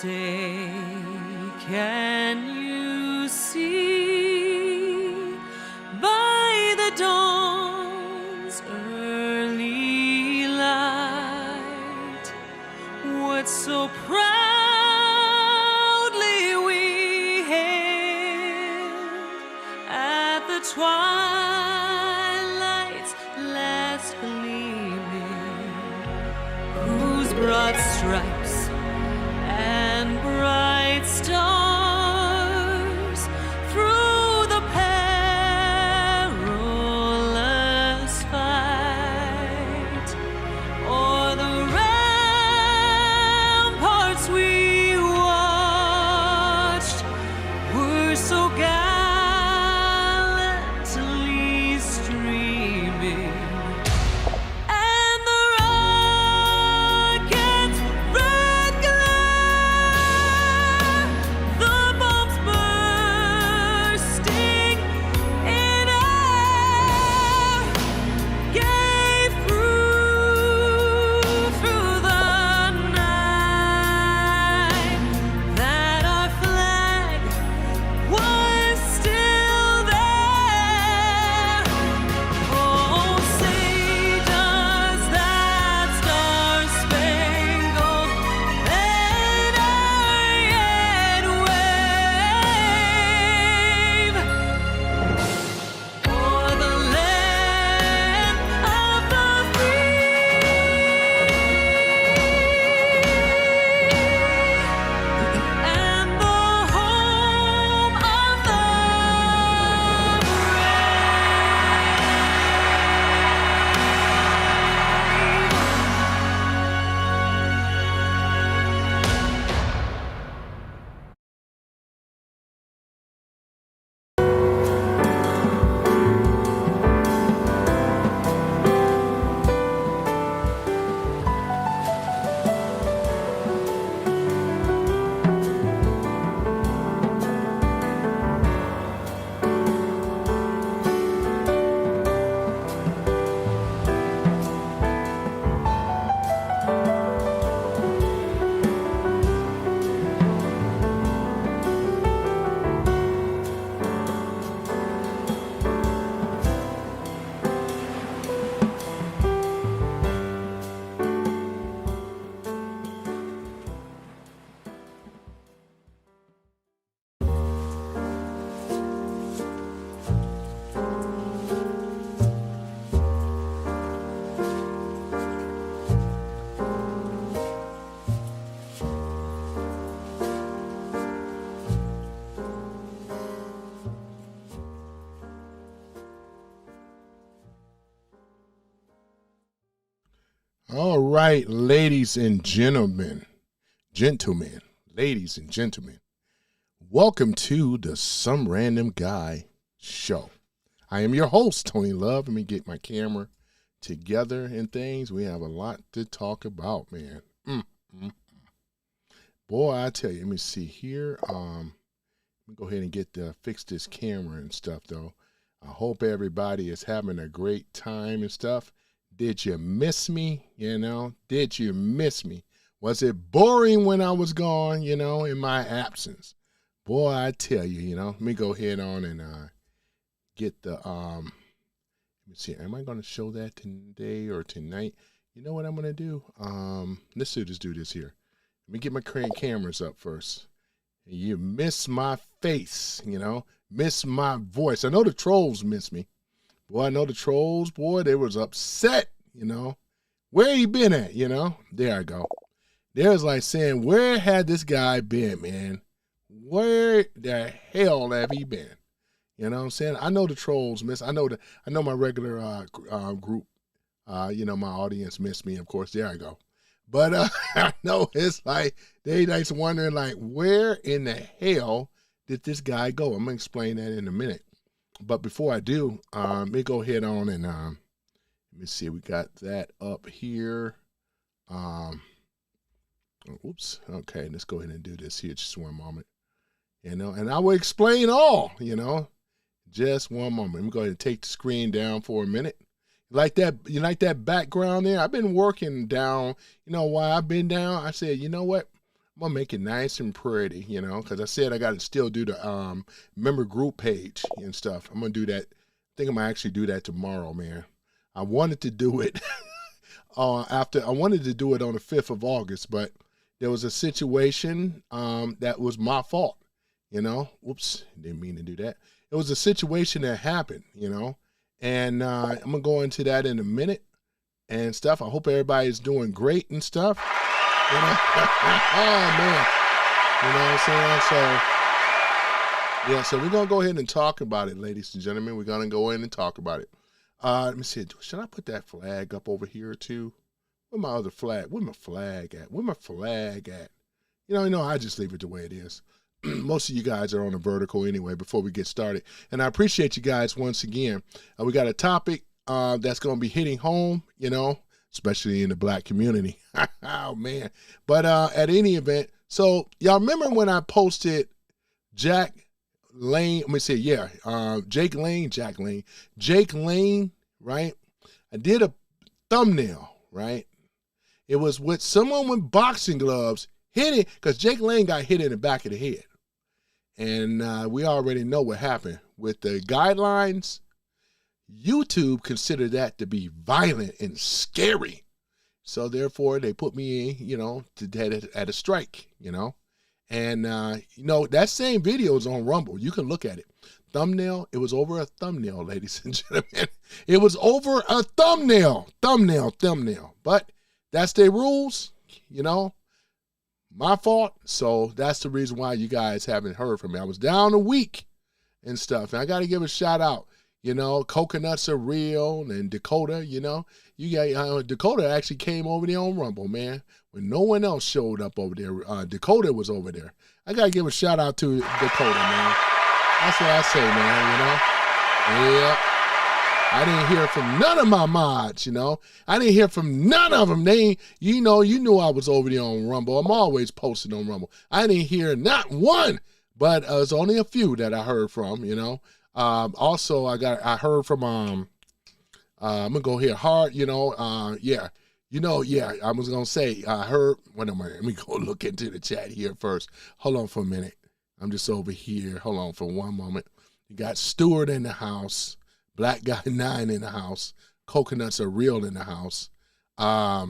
say, can you see by the dawn's early light what so proudly we hailed at the twilight's last gleaming, whose broad stripes and bright stars through the perilous fight o'er the ramparts we watched were so gallantly streaming. And the rocket's red glare, the bombs bursting in air, gave proof through the night that our flag was still there. Oh, say does that star-spangled banner yet wave o'er the land of the free and the home of the All right, ladies and gentlemen, ladies and gentlemen, welcome to the Some Random Guy Show. I am your host, Tony Love. Let me get my camera together and things. We have a lot to talk about, man. Boy, I tell you, let me see here. Let me go ahead and fix this camera and stuff, though. I hope everybody is having a great time and stuff. Did you miss me? Did you miss me? Was it boring when I was gone, in my absence? Boy, I tell you, let me go ahead on and get the, let me see, am I going to show that today or tonight? You know what I'm going to do? Let's just do this here. Let me get my cameras up first. You miss my face, miss my voice. I know the trolls miss me. Boy, I know the trolls, they was upset, Where he been at, There I go. There's like saying, where had this guy been, man? Where the hell have he been? You know what I'm saying? I know the trolls miss. I know my regular group, my audience miss me, of course. There I go. But I know it's like, they like wondering, like, where in the hell did this guy go? I'm going to explain that in a minute. But before I do, let me go ahead on and let me see. We got that up here. Oops. Okay, let's go ahead and do this here. Just one moment. And I will explain all. Just one moment. Let me go ahead and take the screen down for a minute. Like that, you like that background there? I've been working down. You know why I've been down? I said, you know what? I'm gonna make it nice and pretty, you know, because I said I got to still do the member group page and stuff. I'm gonna do that. I think I'm gonna actually do that tomorrow, man. I wanted to do it I wanted to do it on the 5th of August, but there was a situation that was my fault, you know. Whoops, didn't mean to do that. It was a situation that happened, you know, and I'm gonna go into that in a minute and stuff. I hope everybody's doing great and stuff. You know? Oh man, you know what I'm saying? So yeah, so we're gonna go ahead and talk about it, ladies and gentlemen. We're gonna go in and talk about it. Let me see. Should I put that flag up over here too? Where my other flag? Where my flag at? Where my flag at? You know, I just leave it the way it is. Most of you guys are on a vertical anyway before we get started. And I appreciate you guys once again. We got a topic that's going to be hitting home, you know, especially in the black community. Oh, man. But at any event, so y'all remember when I posted Jake Lane, right? I did a thumbnail, right? It was with someone with boxing gloves hitting, because Jake Lane got hit in the back of the head. And we already know what happened. With the guidelines, YouTube considered that to be violent and scary. So therefore, they put me in, you know, at a strike, you know. And, you know, that same video is on Rumble. You can look at it. Thumbnail, it was over a thumbnail, ladies and gentlemen. It was over a thumbnail. But that's their rules, you know. My fault. So that's the reason why you guys haven't heard from me. I was down a week and stuff. And I got to give a shout out. You know, coconuts are real, and Dakota, you know. You got Dakota actually came over there on Rumble, man. When no one else showed up over there, Dakota was over there. I got to give a shout out to Dakota, man. That's what I say, man, you know. Yeah. I didn't hear from none of my mods, you know. I didn't hear from none of them. You knew I was over there on Rumble. I'm always posting on Rumble. I didn't hear not one, but it was only a few that I heard from, you know. Also, I heard from, I'm going to go here hard, you know, I was going to say, I heard, wait a minute, let me go look into the chat here first. Hold on for a minute. I'm just over here. Hold on for one moment. You got Stewart in the house. Black Guy 9 in the house. Coconuts are real in the house. I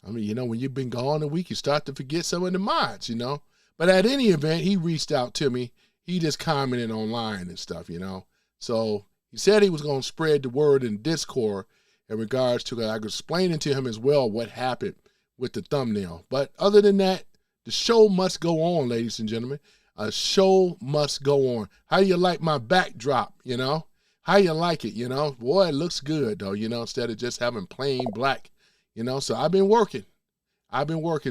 mean, you know, when you've been gone a week, you start to forget some of the mods, you know. But at any event, he reached out to me. He just commented online and stuff, you know. So he said he was going to spread the word in Discord in regards to, I was explaining to him as well what happened with the thumbnail. But other than that, the show must go on, ladies and gentlemen. A show must go on. How you like my backdrop, you know? How you like it, you know? Boy, it looks good, though, you know, instead of just having plain black, you know? So I've been working.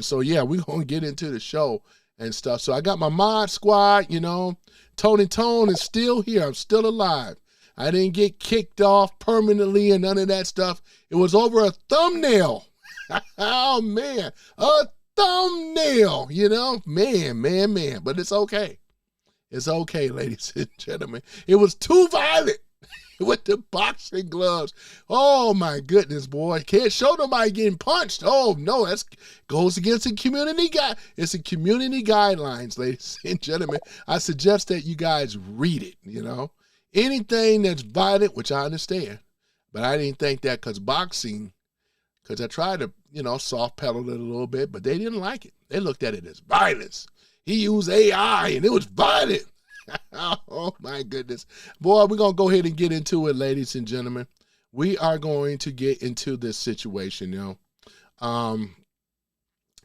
So, yeah, we're going to get into the show and stuff. So I got my mod squad, you know. Tony Tone is still here. I'm still alive. I didn't get kicked off permanently and none of that stuff. It was over a thumbnail. Oh, man. A thumbnail, you know? Man. But it's okay. It's okay, ladies and gentlemen. It was too violent. With the boxing gloves. Oh my goodness, boy. Can't show nobody getting punched. Oh no, that goes against the community guide. It's a community guidelines, ladies and gentlemen. I suggest that you guys read it, you know. Anything that's violent, which I understand, but I didn't think that because I tried to, you know, soft pedal it a little bit, but they didn't like it. They looked at it as violence. He used AI and it was violent. Oh my goodness. Boy, we're going to go ahead and get into it, ladies and gentlemen. We are going to get into this situation, you know.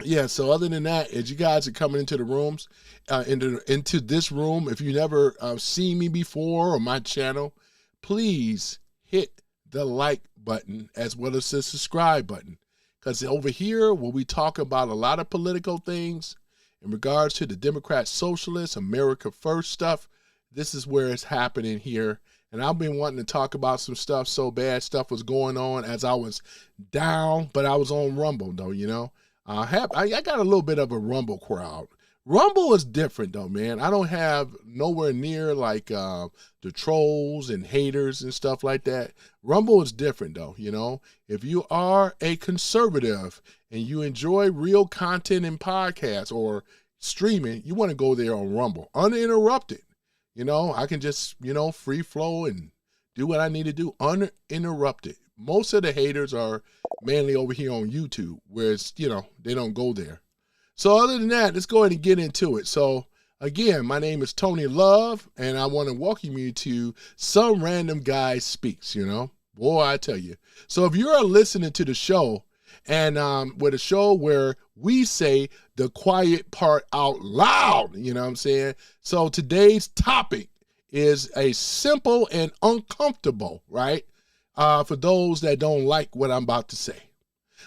Yeah, so other than that, as you guys are coming into the rooms, into this room, if you never seen me before or my channel, please hit the like button as well as the subscribe button. Because over here, where we talk about a lot of political things, in regards to the Democrat Socialist, America First stuff, this is where it's happening here. And I've been wanting to talk about some stuff so bad. Stuff was going on as I was down, but I was on Rumble, though, you know. I got a little bit of a Rumble crowd. Rumble is different though, man. I don't have nowhere near like the trolls and haters and stuff like that. Rumble is different though, you know. If you are a conservative and you enjoy real content and podcasts or streaming, you want to go there on Rumble, uninterrupted. You know, I can just, you know, free flow and do what I need to do uninterrupted. Most of the haters are mainly over here on YouTube, where it's, you know, they don't go there. So other than that, let's go ahead and get into it. So again, my name is Tony Love, and I want to welcome you to Some Random Guy Speaks, you know. Boy, I tell you. So if you're listening to the show, and with a show where we say the quiet part out loud, you know what I'm saying? So today's topic is a simple and uncomfortable, right? For those that don't like what I'm about to say.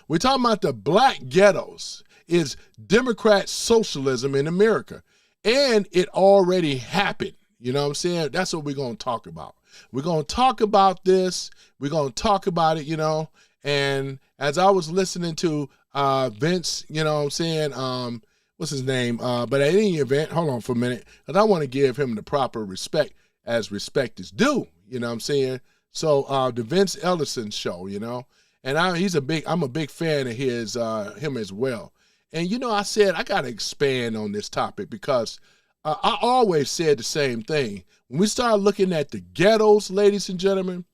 We're talking about the black ghettos. Is Democrat socialism in America. And it already happened. You know what I'm saying? That's what we're going to talk about. We're going to talk about this. We're going to talk about it, you know. And as I was listening to Vince, you know what I'm saying, what's his name? But at any event, hold on for a minute, because I want to give him the proper respect as respect is due, you know what I'm saying? So the Vince Ellison show, you know, and I'm a big fan of him as well. And, you know, I said I got to expand on this topic because I always said the same thing. When we start looking at the ghettos, ladies and gentlemen,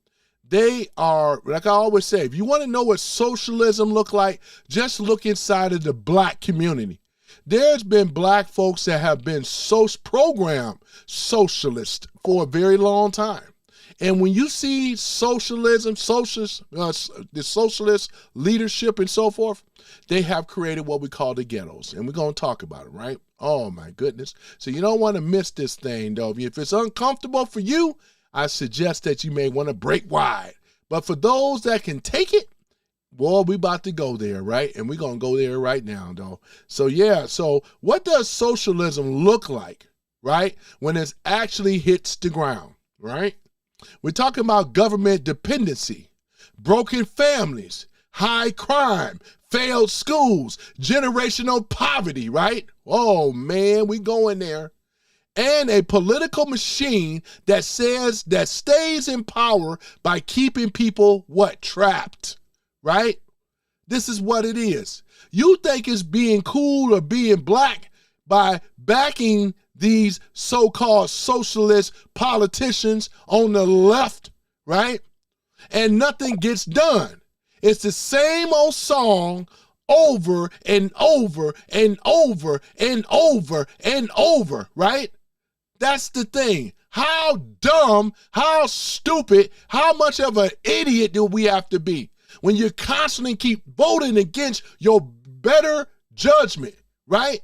they are, like I always say, if you want to know what socialism look like, just look inside of the black community. There's been black folks that have been programmed socialist for a very long time. And when you see socialism, the socialist leadership and so forth, they have created what we call the ghettos. And we're going to talk about it, right? Oh, my goodness. So you don't want to miss this thing, though. If it's uncomfortable for you, I suggest that you may want to break wide. But for those that can take it, well, we about to go there, right? And we're going to go there right now, though. So, yeah. So what does socialism look like, right, when it actually hits the ground, right? We're talking about government dependency, broken families, high crime, failed schools, generational poverty, right? Oh, man, we going there. And a political machine that stays in power by keeping people, what, trapped, right? This is what it is. You think it's being cool or being black by backing these so-called socialist politicians on the left, right? And nothing gets done. It's the same old song over and over and over and over and over, right? That's the thing. How dumb, how stupid, how much of an idiot do we have to be when you constantly keep voting against your better judgment, right?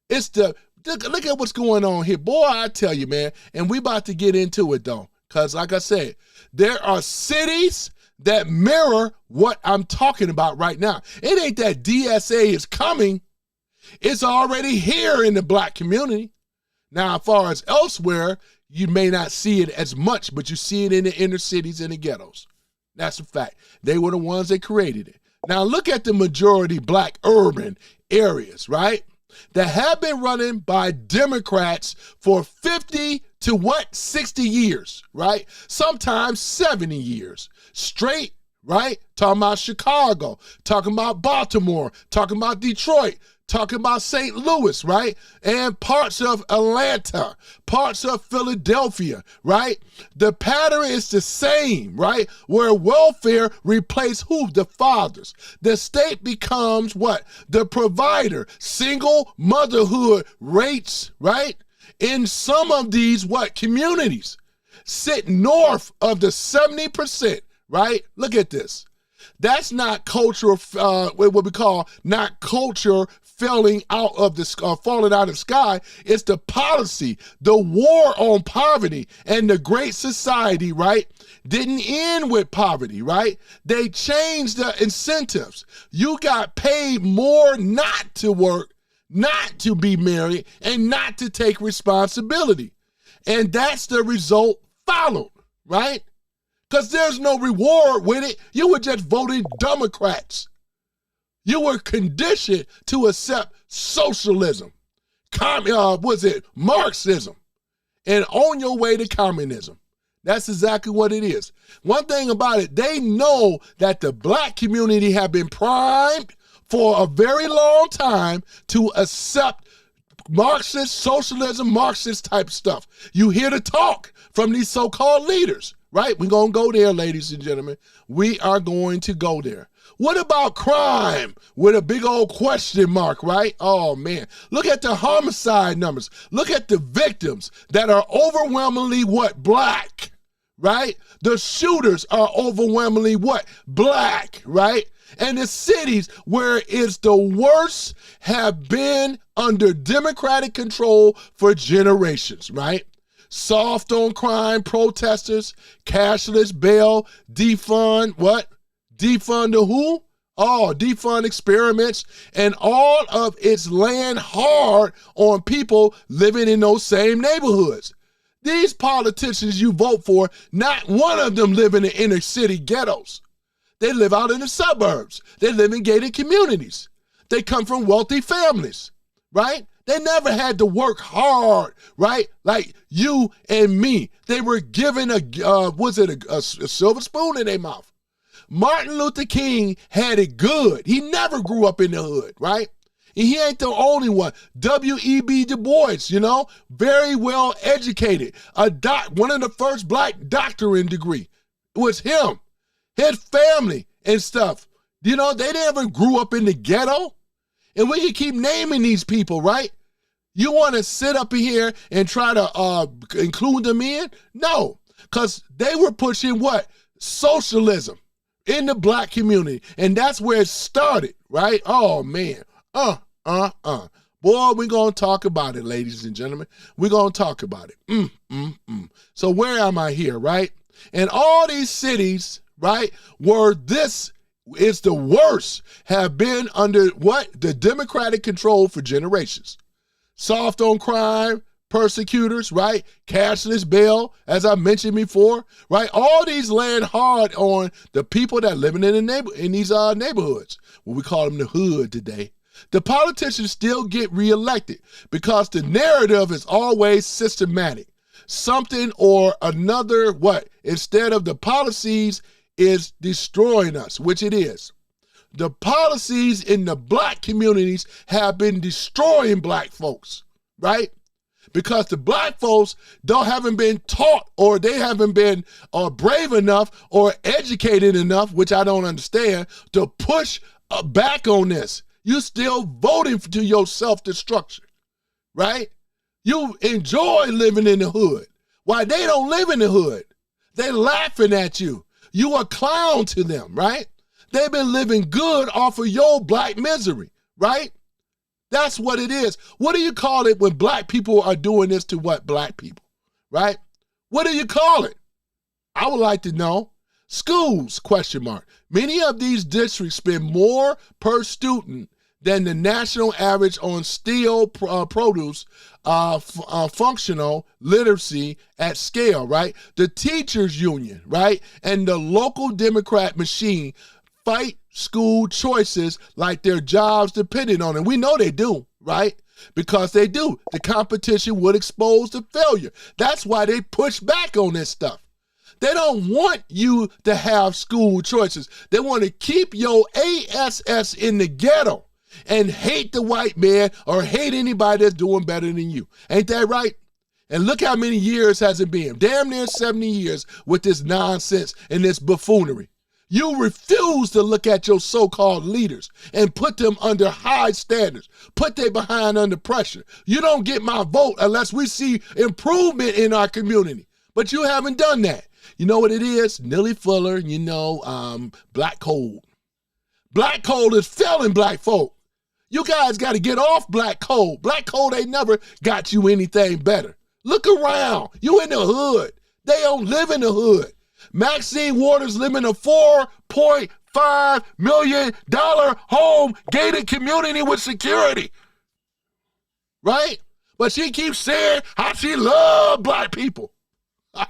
Look at what's going on here. Boy, I tell you, man, and we about to get into it, though, because like I said, there are cities that mirror what I'm talking about right now. It ain't that DSA is coming. It's already here in the black community. Now, as far as elsewhere, you may not see it as much, but you see it in the inner cities and the ghettos. That's a fact. They were the ones that created it. Now, look at the majority black urban areas, right, that have been running by Democrats for 50 to 60 years, right? Sometimes 70 years straight, right? Talking about Chicago, talking about Baltimore, talking about Detroit, talking about St. Louis, right? And parts of Atlanta, parts of Philadelphia, right? The pattern is the same, right? Where welfare replaces who? The fathers. The state becomes what? The provider. Single motherhood rates, right? In some of these, communities sit north of the 70%, right? Look at this. That's not culture, what we call not culture falling out of the sky. It's the policy, the war on poverty, and the Great Society, right? Didn't end with poverty, right? They changed the incentives. You got paid more not to work, not to be married, and not to take responsibility. And that's the result followed, right? Because there's no reward with it. You were just voting Democrats. You were conditioned to accept socialism, Marxism, and on your way to communism. That's exactly what it is. One thing about it, they know that the black community have been primed for a very long time to accept Marxist, socialism, Marxist type stuff. You hear the talk from these so-called leaders, right? We're going to go there, ladies and gentlemen. We are going to go there. What about crime with a big old question mark, right? Oh, man. Look at the homicide numbers. Look at the victims that are overwhelmingly what? Black, right? The shooters are overwhelmingly what? Black, right? And the cities where it's the worst have been under Democratic control for generations, right? Soft on crime protesters, cashless bail, defund, what? Defund the who? Oh, defund experiments, and all of its laying hard on people living in those same neighborhoods. These politicians you vote for, not one of them live in the inner city ghettos. They live out in the suburbs. They live in gated communities. They come from wealthy families, right? They never had to work hard, right? Like you and me. They were given a silver spoon in their mouth. Martin Luther King had it good. He never grew up in the hood, right? And he ain't the only one. W.E.B. Du Bois, very well educated. One of the first black doctorate degree. It was him. His family and stuff. They never grew up in the ghetto. And we can keep naming these people, right? You want to sit up here and try to include them in? No, because they were pushing what? Socialism in the black community. And that's where it started, right? Oh, man. Boy, we're going to talk about it, ladies and gentlemen. We're going to talk about it. So where am I here, right? And all these cities, right, where this is the worst, have been under what? The Democratic control for generations. Soft on crime, persecutors, right? Cashless bail, as I mentioned before, right? All these laying hard on the people that living in these neighborhoods. What we call them the hood today. The politicians still get reelected because the narrative is always systematic. Something or another, what? Instead of the policies is destroying us, which it is. The policies in the black communities have been destroying black folks, right? Because the black folks haven't been taught, or they haven't been brave enough or educated enough, which I don't understand, to push back on this. You still voting to your self-destruction, right? You enjoy living in the hood. Why they don't live in the hood? They laughing at you. You a clown to them, right? They've been living good off of your black misery, right? That's what it is. What do you call it when black people are doing this to what? Black people, right? What do you call it? I would like to know. Schools, question mark. Many of these districts spend more per student than the national average on steel produce, functional literacy at scale, right? The teachers union, right? And the local Democrat machine fight school choices like their jobs depended on it. We know they do, right? Because they do. The competition would expose the failure. That's why they push back on this stuff. They don't want you to have school choices. They want to keep your ASS in the ghetto and hate the white man or hate anybody that's doing better than you. Ain't that right? And look how many years has it been. Damn near 70 years with this nonsense and this buffoonery. You refuse to look at your so-called leaders and put them under high standards, put them behind under pressure. You don't get my vote unless we see improvement in our community. But you haven't done that. You know what it is? Nilly Fuller, black coal. Black coal is failing black folk. You guys got to get off black coal. Black coal ain't never got you anything better. Look around. You in the hood. They don't live in the hood. Maxine Waters live in a $4.5 million home, gated community with security. Right? But she keeps saying how she loves black people.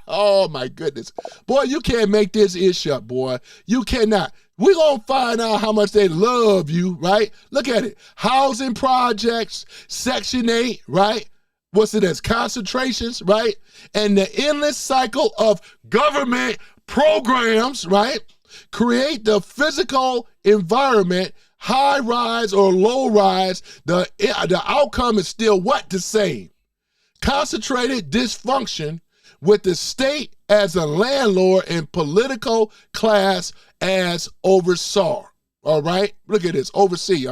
Oh, my goodness. Boy, you can't make this ish up, boy. You cannot. We're going to find out how much they love you, right? Look at it. Housing projects, Section 8, right? What's it as? Concentrations, right? And the endless cycle of government programs, right? Create the physical environment, high rise or low rise. The outcome is still what? The same. Concentrated dysfunction with the state as a landlord and political class as oversaw. All right? Look at this. Oversee,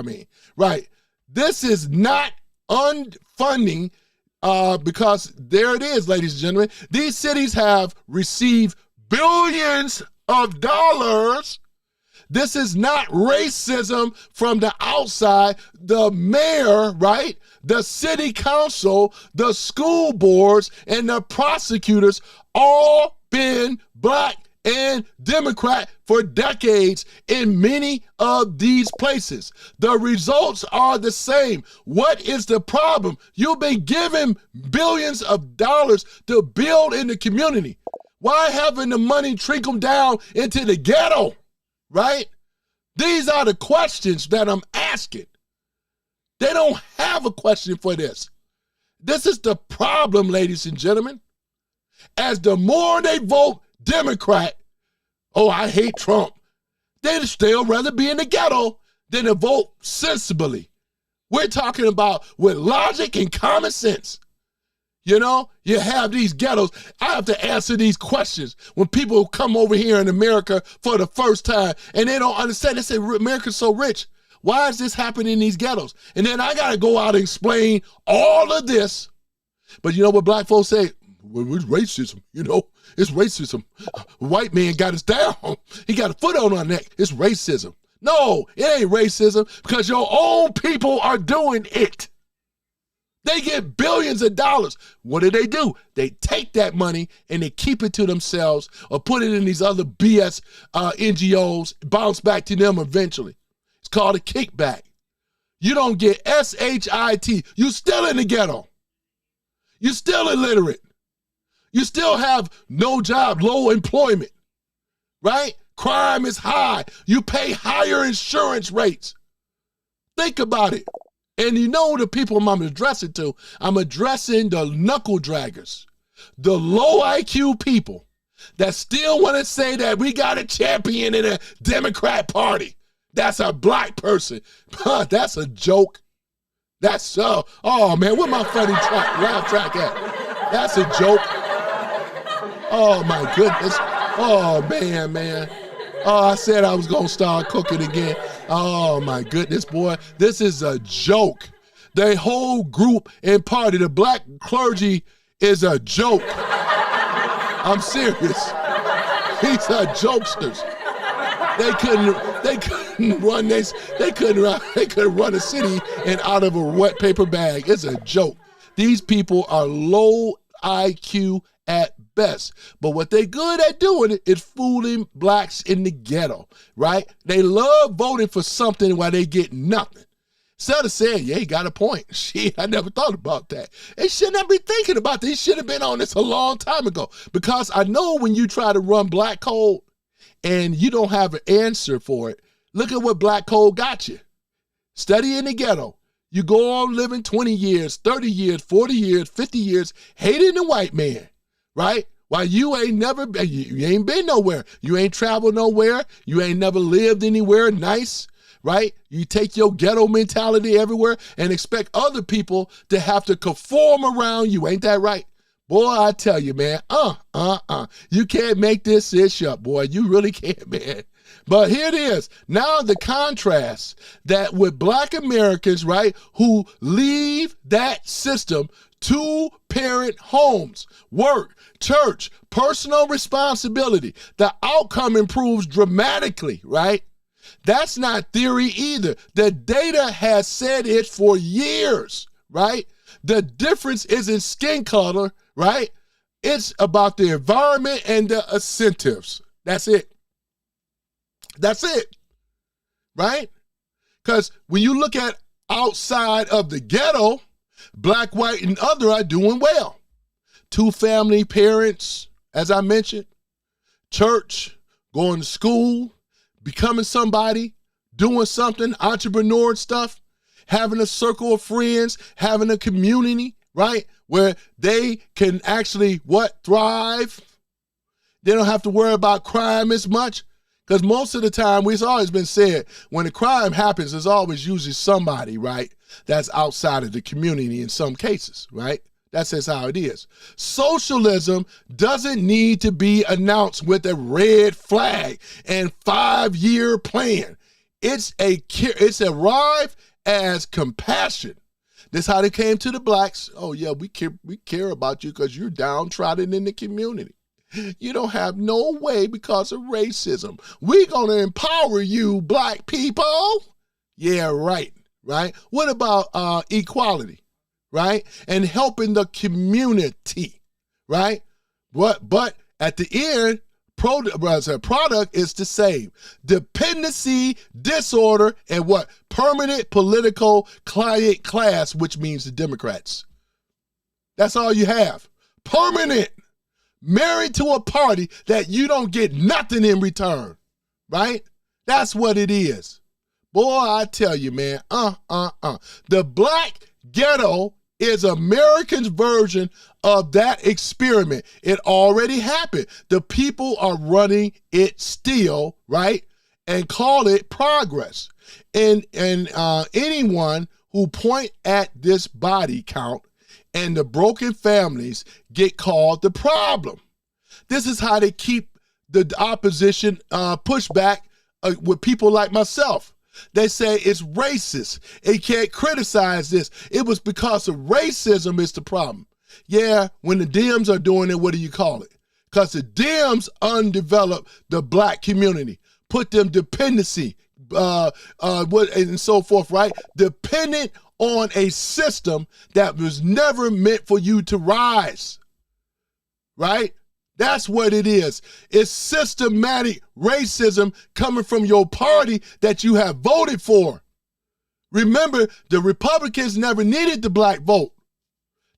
right? This is not unfunding because there it is, ladies and gentlemen. These cities have received billions of dollars. This is not racism from the outside. The mayor, right? The city council, the school boards, and the prosecutors all been black and Democrat for decades in many of these places. The results are the same. What is the problem? You've been given billions of dollars to build in the community. Why haven't the money trickle down into the ghetto, right? These are the questions that I'm asking. They don't have a question for this. This is the problem, ladies and gentlemen. As the more they vote Democrat, oh, I hate Trump, they'd still rather be in the ghetto than to vote sensibly. We're talking about with logic and common sense. You know, you have these ghettos. I have to answer these questions when people come over here in America for the first time and they don't understand. They say, America's so rich. Why is this happening in these ghettos? And then I got to go out and explain all of this. But you know what black folks say? Well, it's racism, you know, it's racism. White man got us down. He got a foot on our neck. It's racism. No, it ain't racism because your own people are doing it. They get billions of dollars. What do? They take that money and they keep it to themselves or put it in these other BS NGOs, bounce back to them eventually. It's called a kickback. You don't get SHIT. You still in the ghetto. You still illiterate. You still have no job, low employment, right? Crime is high. You pay higher insurance rates. Think about it. And you know the people I'm addressing to? I'm addressing the knuckle draggers, the low IQ people that still want to say that we got a champion in a Democrat Party. That's a black person. That's a joke. That's oh man, where my funny laugh track at? That's a joke. Oh my goodness. Oh man. Oh, I said I was gonna start cooking again. Oh my goodness, boy. This is a joke. The whole group and party, the black clergy is a joke. I'm serious. These are jokesters. They couldn't run a city and out of a wet paper bag. It's a joke. These people are low IQ at best. But what they good at doing is fooling blacks in the ghetto, right? They love voting for something while they get nothing. Instead of saying, yeah, he got a point. Shit, I never thought about that. They shouldn't have been thinking about this. He should have been on this a long time ago. Because I know when you try to run black code and you don't have an answer for it, look at what black code got you. Study in the ghetto. You go on living 20 years, 30 years, 40 years, 50 years, hating the white man, right? While you ain't never, you ain't been nowhere. You ain't traveled nowhere. You ain't never lived anywhere nice, right? You take your ghetto mentality everywhere and expect other people to have to conform around you. Ain't that right? Boy, I tell you, man, you can't make this ish up, boy. You really can't, man. But here it is. Now the contrast that with black Americans, right, who leave that system, 2-parent homes, work, church, personal responsibility, the outcome improves dramatically, right? That's not theory either. The data has said it for years, right? The difference isn't skin color, right? It's about the environment and the incentives. That's it. That's it, right? Because when you look at outside of the ghetto, black, white, and other are doing well. 2-family parents, as I mentioned, church, going to school, becoming somebody, doing something, entrepreneur stuff, having a circle of friends, having a community, right? Where they can actually, thrive. They don't have to worry about crime as much. Because most of the time, it's always been said, when a crime happens, there's always usually somebody, right, that's outside of the community in some cases, right? That's just how it is. Socialism doesn't need to be announced with a red flag and 5-year plan. It's arrived as compassion. This is how they came to the blacks. Oh yeah, we care about you because you're downtrodden in the community. You don't have no way because of racism. We're going to empower you, black people. Yeah, right. What about equality, right? And helping the community, right? But at the end, product is the same. Dependency, disorder, and permanent political client class, which means the Democrats. That's all you have. Permanent. Married to a party that you don't get nothing in return, right? That's what it is. Boy, I tell you, man, The black ghetto is America's version of that experiment. It already happened. The people are running it still, right? And call it progress. And anyone who point at this body count and the broken families get called the problem. This is how they keep the opposition pushed back with people like myself. They say it's racist. They can't criticize this. It was because of racism is the problem. Yeah, when the Dems are doing it, what do you call it? Because the Dems undeveloped the black community, put them dependency, and so forth, right? Dependent on a system that was never meant for you to rise, right? That's what it is. It's systematic racism coming from your party that you have voted for. Remember, the Republicans never needed the black vote.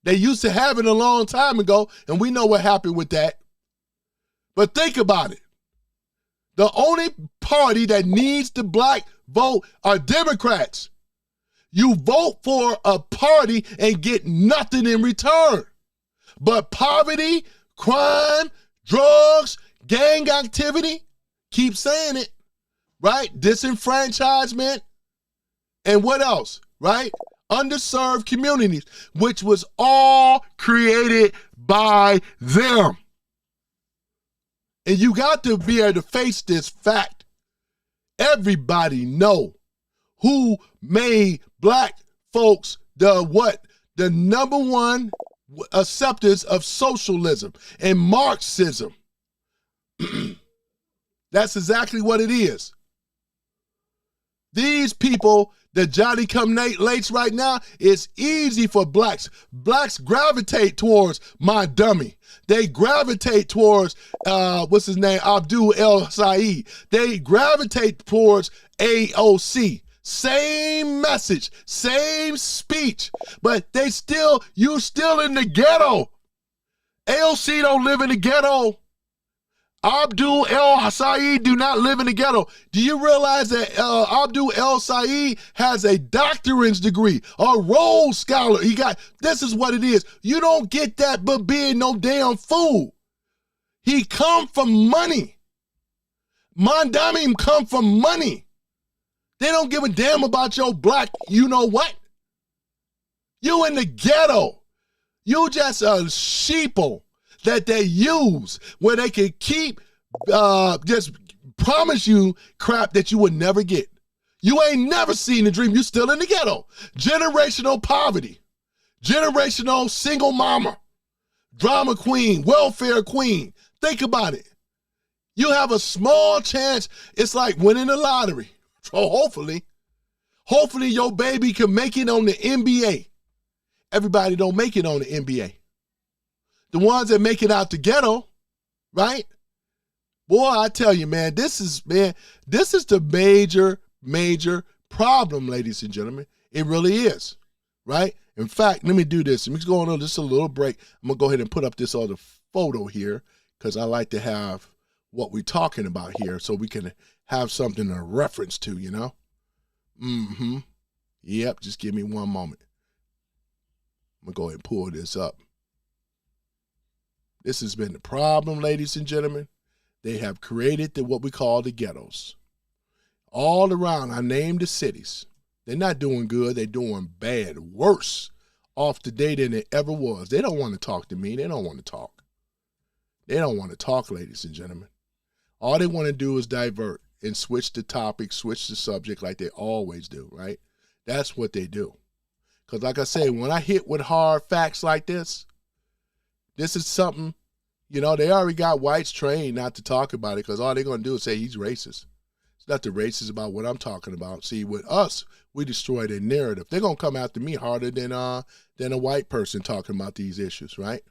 They used to have it a long time ago, and we know what happened with that. But think about it. The only party that needs the black vote are Democrats. You vote for a party and get nothing in return but poverty, crime, drugs, gang activity. Keep saying it, right? Disenfranchisement. And what else, right? Underserved communities, which was all created by them. And you got to be able to face this fact. Everybody know who made black folks the number one acceptors of socialism and Marxism. That's exactly what it is. These people, the Johnny come lates right now, it's easy for blacks. Blacks gravitate towards my dummy. They gravitate towards, Abdul El Said. They gravitate towards AOC. Same message, same speech, but you still in the ghetto. AOC don't live in the ghetto. Abdul El Said do not live in the ghetto. Do you realize that Abdul El Said has a doctorate's degree, a Rhodes Scholar? This is what it is. You don't get that but being no damn fool. He come from money. Mandami come from money. They don't give a damn about your black, you know what? You in the ghetto. You just a sheeple that they use where they can keep, just promise you crap that you would never get. You ain't never seen the dream. You still in the ghetto. Generational poverty. Generational single mama. Drama queen. Welfare queen. Think about it. You have a small chance. It's like winning the lottery. So hopefully your baby can make it on the NBA. Everybody don't make it on the NBA. The ones that make it out the ghetto, right? Boy, I tell you, man, this is the major problem, ladies and gentlemen. It really is, right? In fact, let me do this. Let me go on just a little break. I'm going to go ahead and put up this other photo here because I like to have what we're talking about here so we can have something to reference to, you know? Mm-hmm. Yep, just give me one moment. I'm going to go ahead and pull this up. This has been the problem, ladies and gentlemen. They have created what we call the ghettos. All around, I named the cities. They're not doing good. They're doing bad, worse off today than it ever was. They don't want to talk to me. They don't want to talk. They don't want to talk, ladies and gentlemen. All they want to do is divert and switch the topic, switch the subject like they always do, right? That's what they do. Because like I say, when I hit with hard facts like this is something, you know, they already got whites trained not to talk about it because all they're going to do is say he's racist. It's not the racist about what I'm talking about. See, with us, we destroy their narrative. They're going to come after me harder than a white person talking about these issues, right?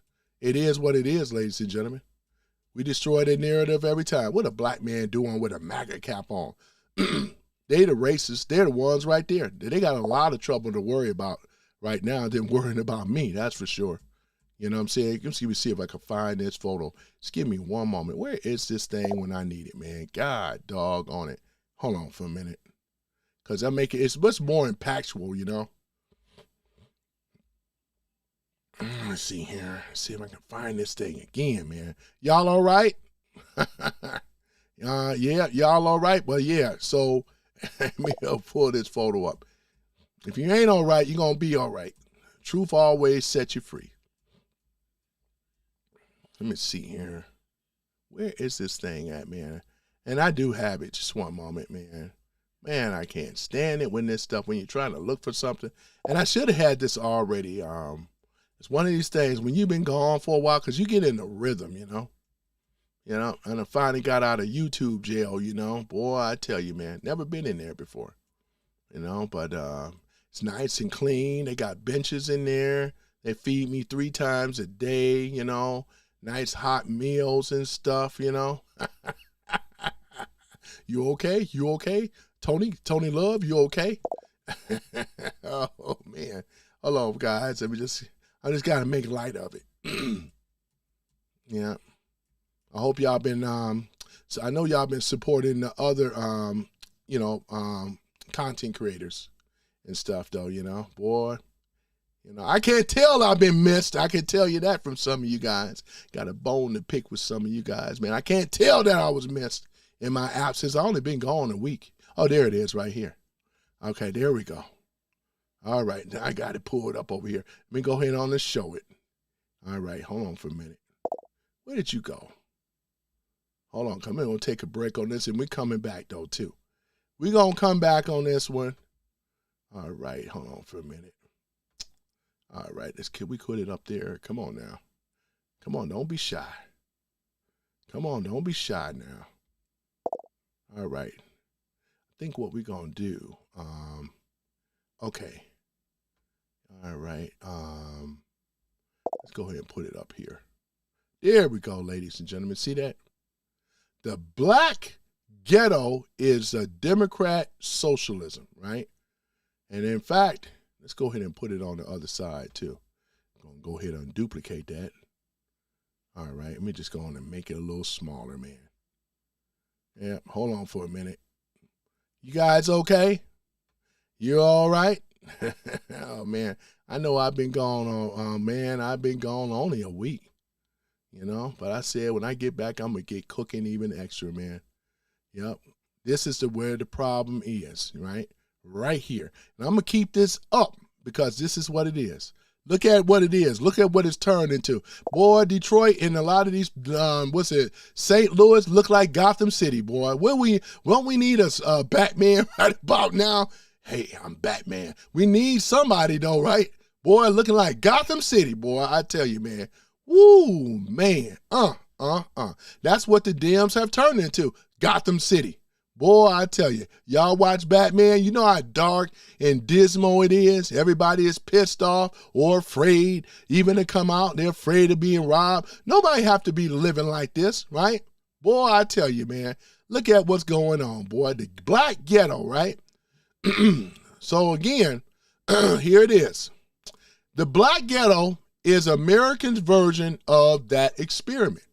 It is what it is, ladies and gentlemen. We destroy their narrative every time. What a black man doing with a MAGA cap on? They the racists. They're the ones right there. They got a lot of trouble to worry about right now than worrying about me, that's for sure. You know what I'm saying? Let me see if I can find this photo. Just give me one moment. Where is this thing when I need it, man? God dog on it. Hold on for a minute. Because it's much more impactful, you know? Let's see here. Let's see if I can find this thing again, man. Y'all all right? Yeah, y'all all right? Well, yeah, so let me pull this photo up. If you ain't all right, you're going to be all right. Truth always sets you free. Let me see here. Where is this thing at, man? And I do have it. Just one moment, man. Man, I can't stand it when you're trying to look for something. And I should have had this already. It's one of these things when you've been gone for a while, because you get in the rhythm, you know. You know, and I finally got out of YouTube jail, you know. Boy, I tell you, man, never been in there before. You know, but it's nice and clean. They got benches in there. They feed me 3 times a day, you know. Nice hot meals and stuff, you know. You okay? You okay? Tony Love, you okay? Oh, man. Hold on, guys. I just got to make light of it. Yeah. I hope y'all been, so I know y'all been supporting the other, content creators and stuff, though, you know. Boy, you know, I can't tell I've been missed. I can tell you that from some of you guys. Got a bone to pick with some of you guys, man. I can't tell that I was missed in my absence. I only been gone a week. Oh, there it is right here. Okay, there we go. All right, I got it pulled up over here. Let me go ahead on and show it. All right, hold on for a minute. Where did you go? Hold on, come in. We'll take a break on this, and we're coming back, though, too. We're going to come back on this one. All right, hold on for a minute. All right, can we put it up there? Come on now. Come on, don't be shy. Come on, don't be shy now. All right. I think what we're going to do, okay. All right. Let's go ahead and put it up here. There we go, ladies and gentlemen. See that? The black ghetto is a Democrat socialism, right? And in fact, let's go ahead and put it on the other side too. I'm going to go ahead and duplicate that. All right, let me just go on and make it a little smaller, man. Yeah, hold on for a minute. You guys okay? You all right? Oh, man. I know I've been gone I've been gone only a week, you know. But I said when I get back, I'm going to get cooking even extra, man. Yep. This is where the problem is, right? Right here. And I'm going to keep this up because this is what it is. Look at what it is. Look at what it's turned into. Boy, Detroit and a lot of these, St. Louis look like Gotham City, boy. Won't we need a Batman right about now? Hey, I'm Batman. We need somebody, though, right? Boy, looking like Gotham City, boy. I tell you, man. Woo, man. That's what the Dems have turned into. Gotham City. Boy, I tell you, y'all watch Batman, you know how dark and dismal it is. Everybody is pissed off or afraid even to come out. They're afraid of being robbed. Nobody have to be living like this, right? Boy, I tell you, man, look at what's going on, boy. The black ghetto, right? So again, here it is. The black ghetto is Americans' version of that experiment.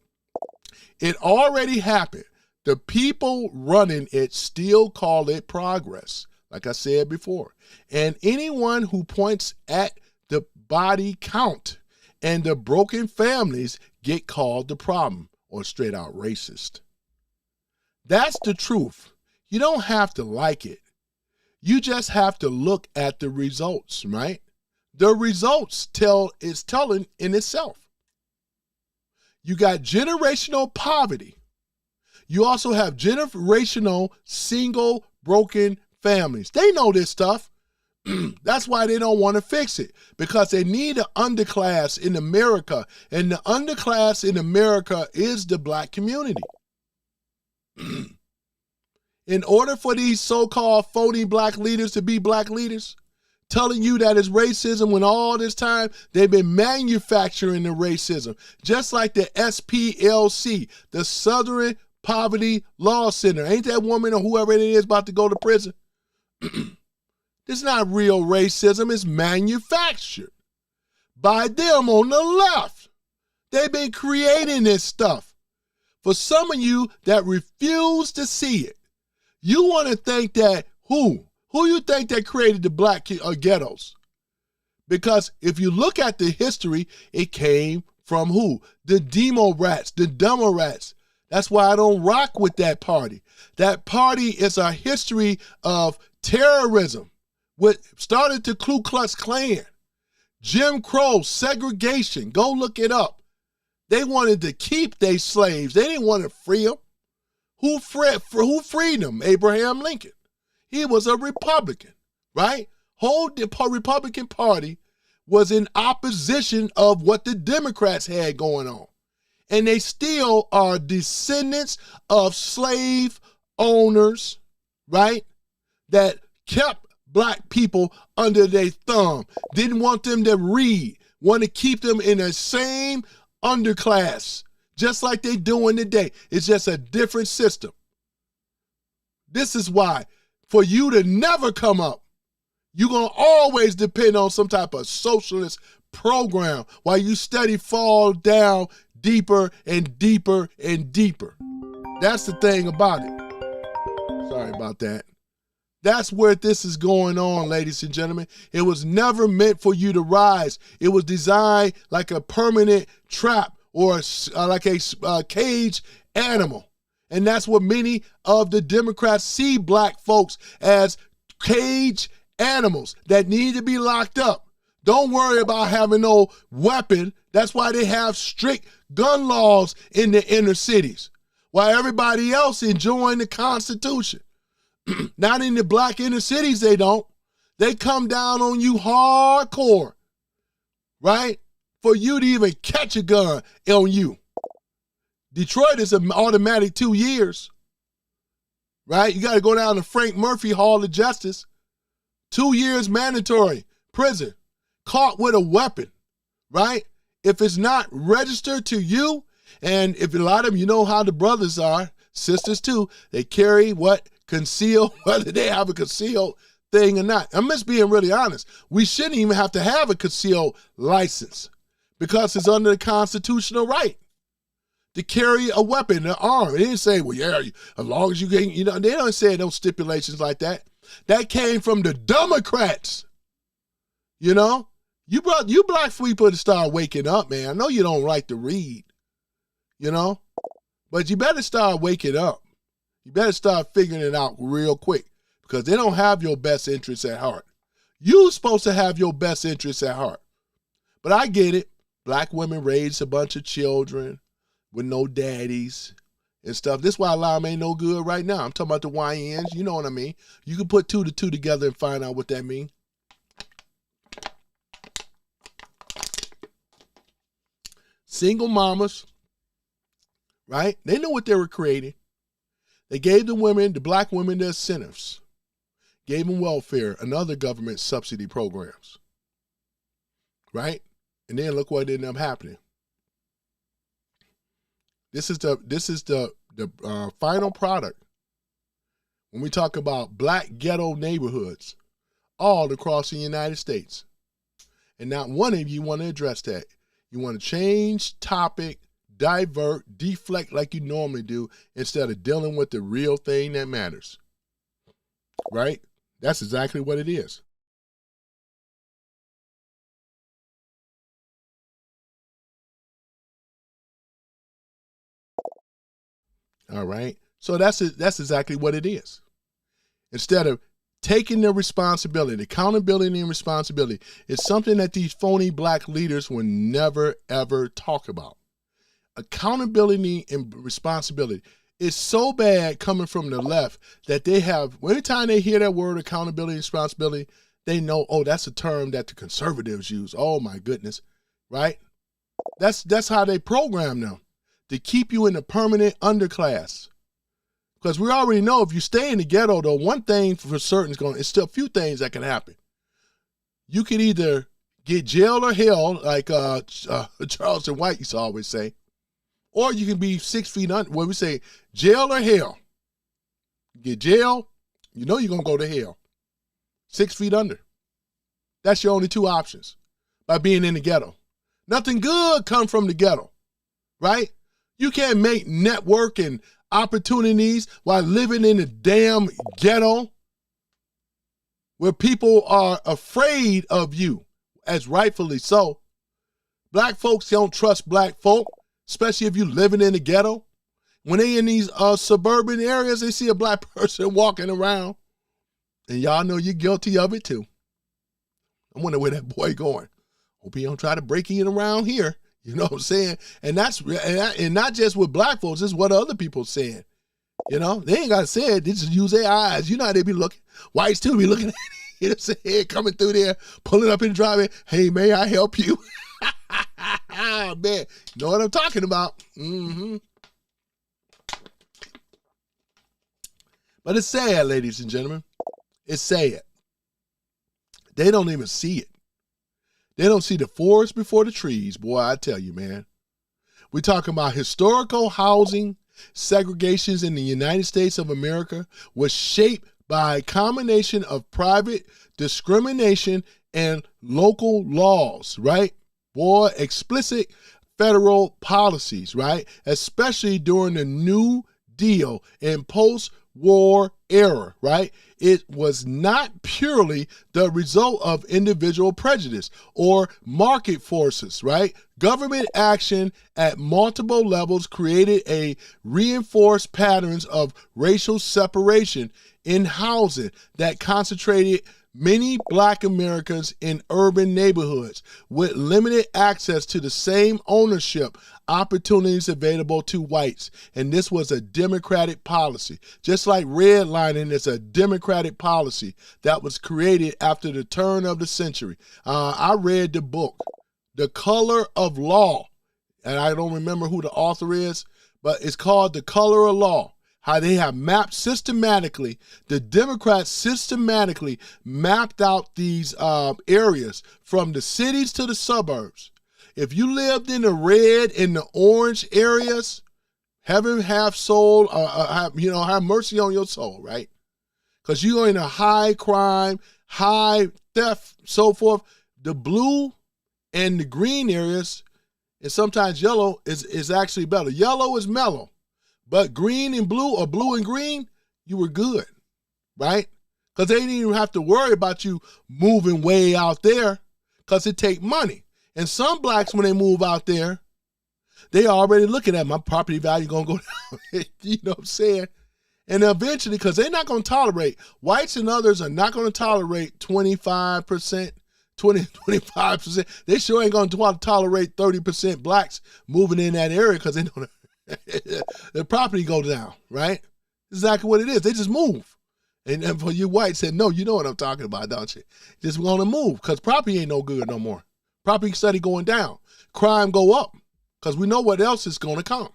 It already happened. The people running it still call it progress, like I said before. And anyone who points at the body count and the broken families get called the problem or straight out racist. That's the truth. You don't have to like it. You just have to look at the results, right? The results is telling in itself. You got generational poverty. You also have generational single broken families. They know this stuff. That's why they don't want to fix it, because they need an underclass in America, and the underclass in America is the black community. In order for these so-called phony black leaders to be black leaders, telling you that it's racism when all this time they've been manufacturing the racism, just like the SPLC, the Southern Poverty Law Center. Ain't that woman or whoever it is about to go to prison? It's not real racism. It's manufactured by them on the left. They've been creating this stuff. For some of you that refuse to see it, you want to think that who you think that created the black ghettos? Because if you look at the history, it came from who? The demo rats, the dumber rats. That's why I don't rock with that party. That party is a history of terrorism. What started the Ku Klux Klan, Jim Crow, segregation. Go look it up. They wanted to keep their slaves. They didn't want to free them. Who freed them? Abraham Lincoln. He was a Republican, right? Whole Republican Party was in opposition of what the Democrats had going on. And they still are descendants of slave owners, right? That kept black people under their thumb, didn't want them to read, want to keep them in the same underclass, just like they doing today. It's just a different system. This is why, for you to never come up, you're going to always depend on some type of socialist program while you steady fall down deeper and deeper and deeper. That's the thing about it. Sorry about that. That's where this is going on, ladies and gentlemen. It was never meant for you to rise. It was designed like a permanent trap or like a cage animal. And that's what many of the Democrats see black folks as, cage animals that need to be locked up. Don't worry about having no weapon. That's why they have strict gun laws in the inner cities, while everybody else enjoying the Constitution. Not in the black inner cities, they don't. They come down on you hardcore, right? For you to even catch a gun on you. Detroit is an automatic 2 years, right? You got to go down to Frank Murphy Hall of Justice. 2 years mandatory prison. Caught with a weapon, right? If it's not registered to you, and if a lot of them, you know how the brothers are, sisters too, they carry what? Conceal, whether they have a concealed thing or not. I'm just being really honest. We shouldn't even have to have a concealed license because it's under the constitutional right to carry a weapon, an arm. It didn't say, well, yeah, as long as you can, they don't say no stipulations like that. That came from the Democrats. You black people to start waking up, man. I know you don't like to read, but you better start waking up. You better start figuring it out real quick because they don't have your best interests at heart. You're supposed to have your best interests at heart. But I get it. Black women raised a bunch of children with no daddies and stuff. This is why a lot of them ain't no good right now. I'm talking about the YNs. You know what I mean? You can put 2 to 2 together and find out what that means. Single mamas, right? They knew what they were creating. They gave the black women, the incentives, gave them welfare and other government subsidy programs, right? And then look what ended up happening. This is the final product when we talk about black ghetto neighborhoods all across the United States. And not one of you want to address that. You want to change topic divert, deflect like you normally do instead of dealing with the real thing that matters. Right? That's exactly what it is. All right. So that's exactly what it is. Instead of taking the responsibility, accountability and responsibility is something that these phony black leaders will never, ever talk about. Accountability and responsibility is so bad coming from the left that they have, every time they hear that word accountability and responsibility, they know, oh, that's a term that the conservatives use. Oh my goodness, right? That's how they program them, to keep you in the permanent underclass. Because we already know if you stay in the ghetto, though, one thing for certain it's still a few things that can happen. You can either get jail or hell, like Charleston White used to always say, or you can be 6 feet under, where we say jail or hell. Get jail, you know you're going to go to hell. 6 feet under. That's your only two options by being in the ghetto. Nothing good comes from the ghetto, right? You can't make network and opportunities while living in a damn ghetto where people are afraid of you, as rightfully so. Black folks don't trust black folk, especially if you're living in the ghetto. When they in these suburban areas, they see a black person walking around, and y'all know you're guilty of it too. I wonder where that boy going. Hope he don't try to break in around here. You know what I'm saying? And that's and not just with black folks, it's what other people saying. You know, they ain't got to say it. They just use their eyes. You know how they be looking. Whites too be looking at you know, saying, coming through there, pulling up in the driveway. Hey, may I help you? Man, you know what I'm talking about. Mm-hmm. But it's sad, ladies and gentlemen. It's sad. They don't even see it. They don't see the forest before the trees, boy, I tell you, man. We're talking about historical housing segregations in the United States of America was shaped by a combination of private discrimination and local laws, right? Boy, explicit federal policies, right? Especially during the New Deal and post-war era, right? It was not purely the result of individual prejudice or market forces, right? Government action at multiple levels created a reinforced patterns of racial separation in housing that concentrated many Black Americans in urban neighborhoods with limited access to the same ownership opportunities available to whites. And this was a Democratic policy. Just like redlining is a Democratic policy that was created after the turn of the century. I read the book, The Color of Law, and I don't remember who the author is, but it's called The Color of Law. How they have mapped systematically, the Democrats systematically mapped out these areas from the cities to the suburbs. If you lived in the red and the orange areas, heaven have soul, have mercy on your soul, right? Because you're in a high crime, high theft, so forth. The blue and the green areas, and sometimes yellow is actually better. Yellow is mellow. But green and blue or blue and green, you were good, right? Because they didn't even have to worry about you moving way out there because it take money. And some blacks, when they move out there, they already looking at my property value going to go down. You know what I'm saying? And eventually, because they're not going to tolerate, whites and others are not going to tolerate 25%, 25%. They sure ain't going to tolerate 30% blacks moving in that area because they don't the property goes down, right? Exactly what it is. They just move. And for you whites said, no, you know what I'm talking about, don't you? Just want to move because property ain't no good no more. Property steady going down. Crime go up because we know what else is going to come.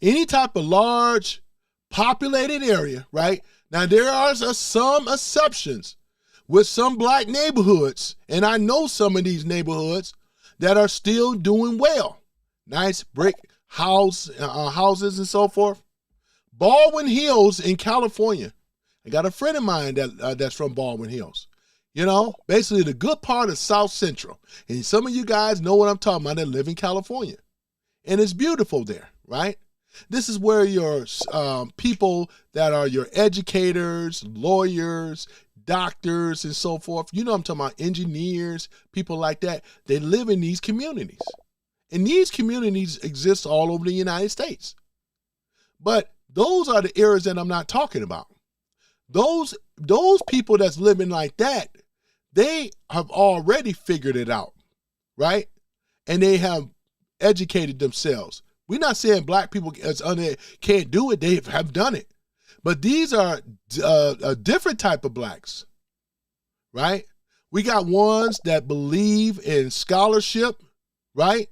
Any type of large populated area, right? Now, there are some exceptions with some black neighborhoods, and I know some of these neighborhoods that are still doing well. Nice brick houses and so forth. Baldwin Hills in California. I got a friend of mine that's from Baldwin Hills. You know, basically the good part of South Central. And some of you guys know what I'm talking about that live in California. and it's beautiful there, right? This is where your people that are your educators, lawyers, doctors, and so forth, you know what I'm talking about, engineers, people like that, they live in these communities. And these communities exist all over the United States. But those are the areas that I'm not talking about. Those people that's living like that, they have already figured it out, right? And they have educated themselves. We're not saying black people can't do it. They have done it. But these are a different type of blacks, right? We got ones that believe in scholarship, right?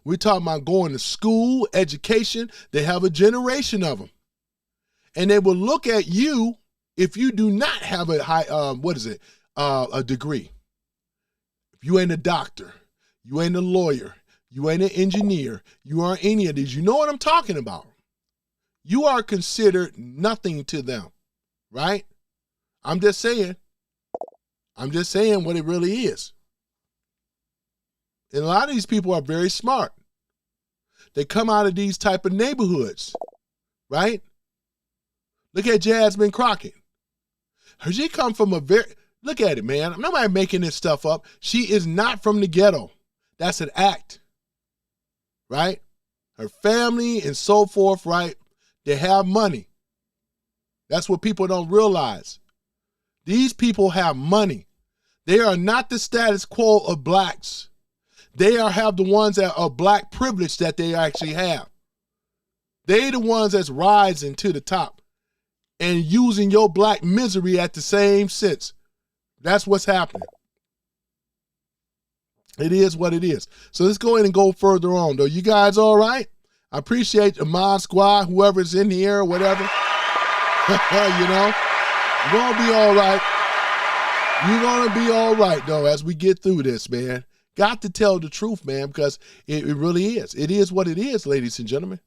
We're talking about going to school, education. They have a generation of them. And they will look at you if you do not have a high, a degree. If you ain't a doctor, you ain't a lawyer, you ain't an engineer, you aren't any of these. You know what I'm talking about. You are considered nothing to them, right? I'm just saying what it really is. And a lot of these people are very smart. They come out of these type of neighborhoods, right? Look at Jasmine Crockett. She come from look at it, man. I'm not making this stuff up. She is not from the ghetto. That's an act, right? Her family and so forth, right? They have money. That's what people don't realize. These people have money. They are not the status quo of blacks. They have the ones that are black privilege that they actually have. They the ones that's rising to the top and using your black misery at the same sense. That's what's happening. It is what it is. So let's go ahead and go further on, though. You guys all right? I appreciate the mod squad, whoever's in here or whatever. You know, you're going to be all right. You're going to be all right, though, as we get through this, man. Got to tell the truth, man, because it really is. It is what it is, ladies and gentlemen.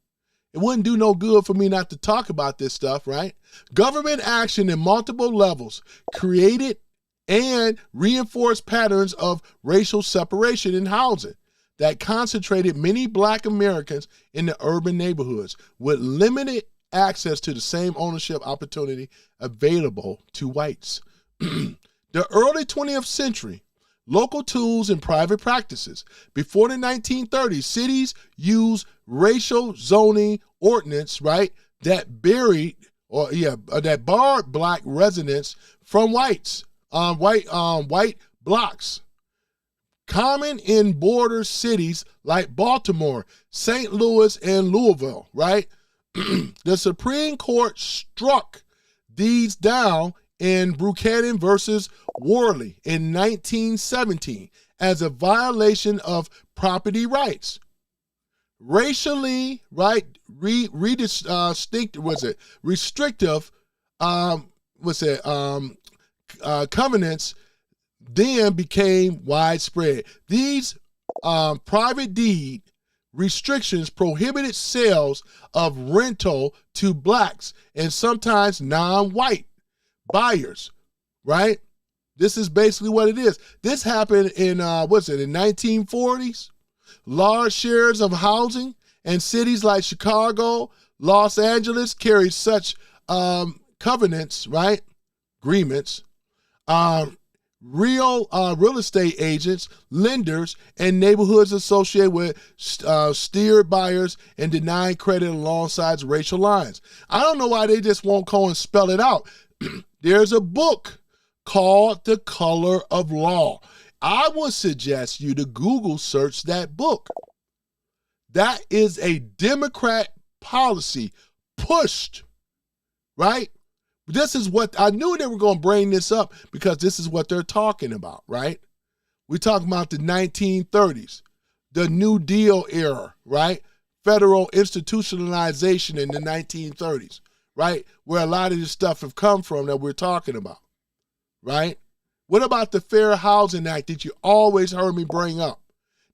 It wouldn't do no good for me not to talk about this stuff, right? Government action in multiple levels created and reinforced patterns of racial separation in housing that concentrated many black Americans in the urban neighborhoods with limited access to the same ownership opportunity available to whites. The early 20th century, local tools and private practices. Before the 1930s, cities used racial zoning ordinance, right, that barred black residents from white blocks. Common in border cities like Baltimore, St. Louis, and Louisville, right? The Supreme Court struck these down in Buchanan versus Worley in 1917 as a violation of property rights. Racially, right, restrictive, covenants then became widespread. These private deed restrictions prohibited sales of rental to blacks and sometimes non-white buyers, right? This is basically what it is. This happened in, in 1940s. Large shares of housing and cities like Chicago, Los Angeles carried such covenants, right? Agreements. Real estate agents, lenders, and neighborhoods associated with steered buyers and denying credit alongside racial lines. I don't know why they just won't go and spell it out. There's a book called The Color of Law. I would suggest you to Google search that book. That is a Democrat policy pushed, right? This is what, I knew they were going to bring this up because this is what they're talking about, right? We're talking about the 1930s, the New Deal era, right? Federal institutionalization in the 1930s, right? Where a lot of this stuff have come from that we're talking about, right? What about the Fair Housing Act that you always heard me bring up?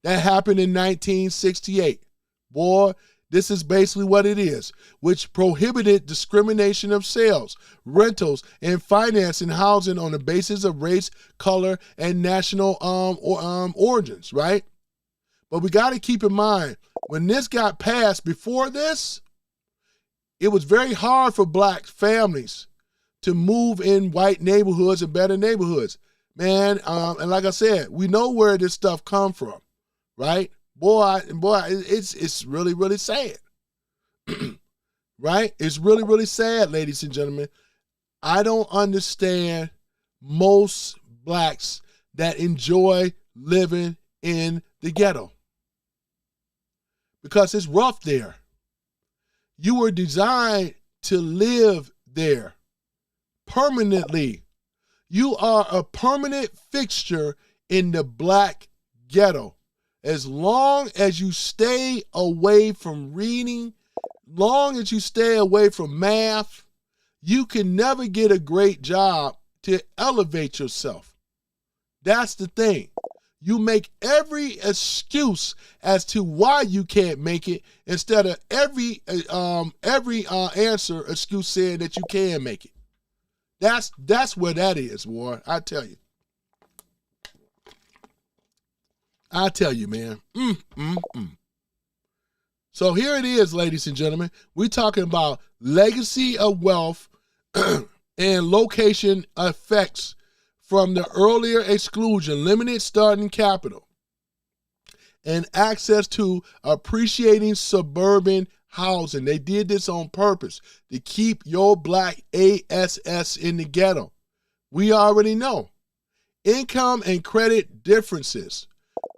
That happened in 1968. Boy, this is basically what it is, which prohibited discrimination of sales, rentals, and financing housing on the basis of race, color, and national origins, right? But we got to keep in mind, when this got passed before this, it was very hard for black families to move in white neighborhoods and better neighborhoods. Man, and like I said, we know where this stuff come from, right? Boy, it's really, really sad. Right? It's really, really sad, ladies and gentlemen. I don't understand most blacks that enjoy living in the ghetto because it's rough there. You were designed to live there permanently. You are a permanent fixture in the black ghetto. As long as you stay away from reading, long as you stay away from math, you can never get a great job to elevate yourself. That's the thing. You make every excuse as to why you can't make it instead of every answer excuse saying that you can make it. That's where that is, boy. I tell you. I tell you, man. So here it is, ladies and gentlemen. We're talking about legacy of wealth and location effects from the earlier exclusion, limited starting capital, and access to appreciating suburban housing. They did this on purpose to keep your black ASS in the ghetto. We already know. Income and credit differences,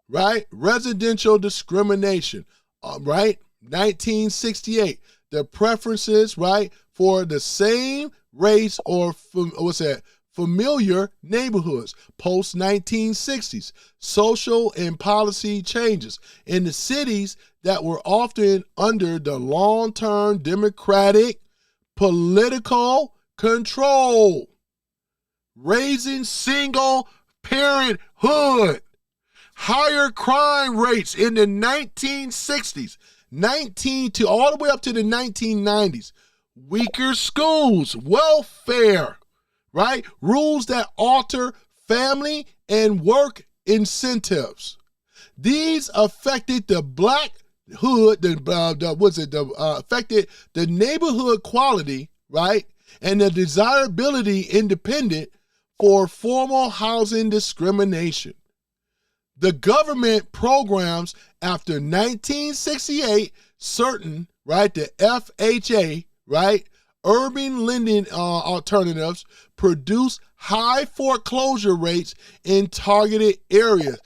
right? Residential discrimination, right? 1968, the preferences, right, for the same race or familiar neighborhoods. Post 1960s, social and policy changes in the cities that were often under the long-term Democratic political control. Raising single parenthood. Higher crime rates in the 1960s, all the way up to the 1990s. Weaker schools, welfare, right? Rules that alter family and work incentives. These affected the black hood, affected the neighborhood quality, right? And the desirability independent for formal housing discrimination. The government programs after 1968, certain, right, the FHA, right, urban lending alternatives produce high foreclosure rates in targeted areas,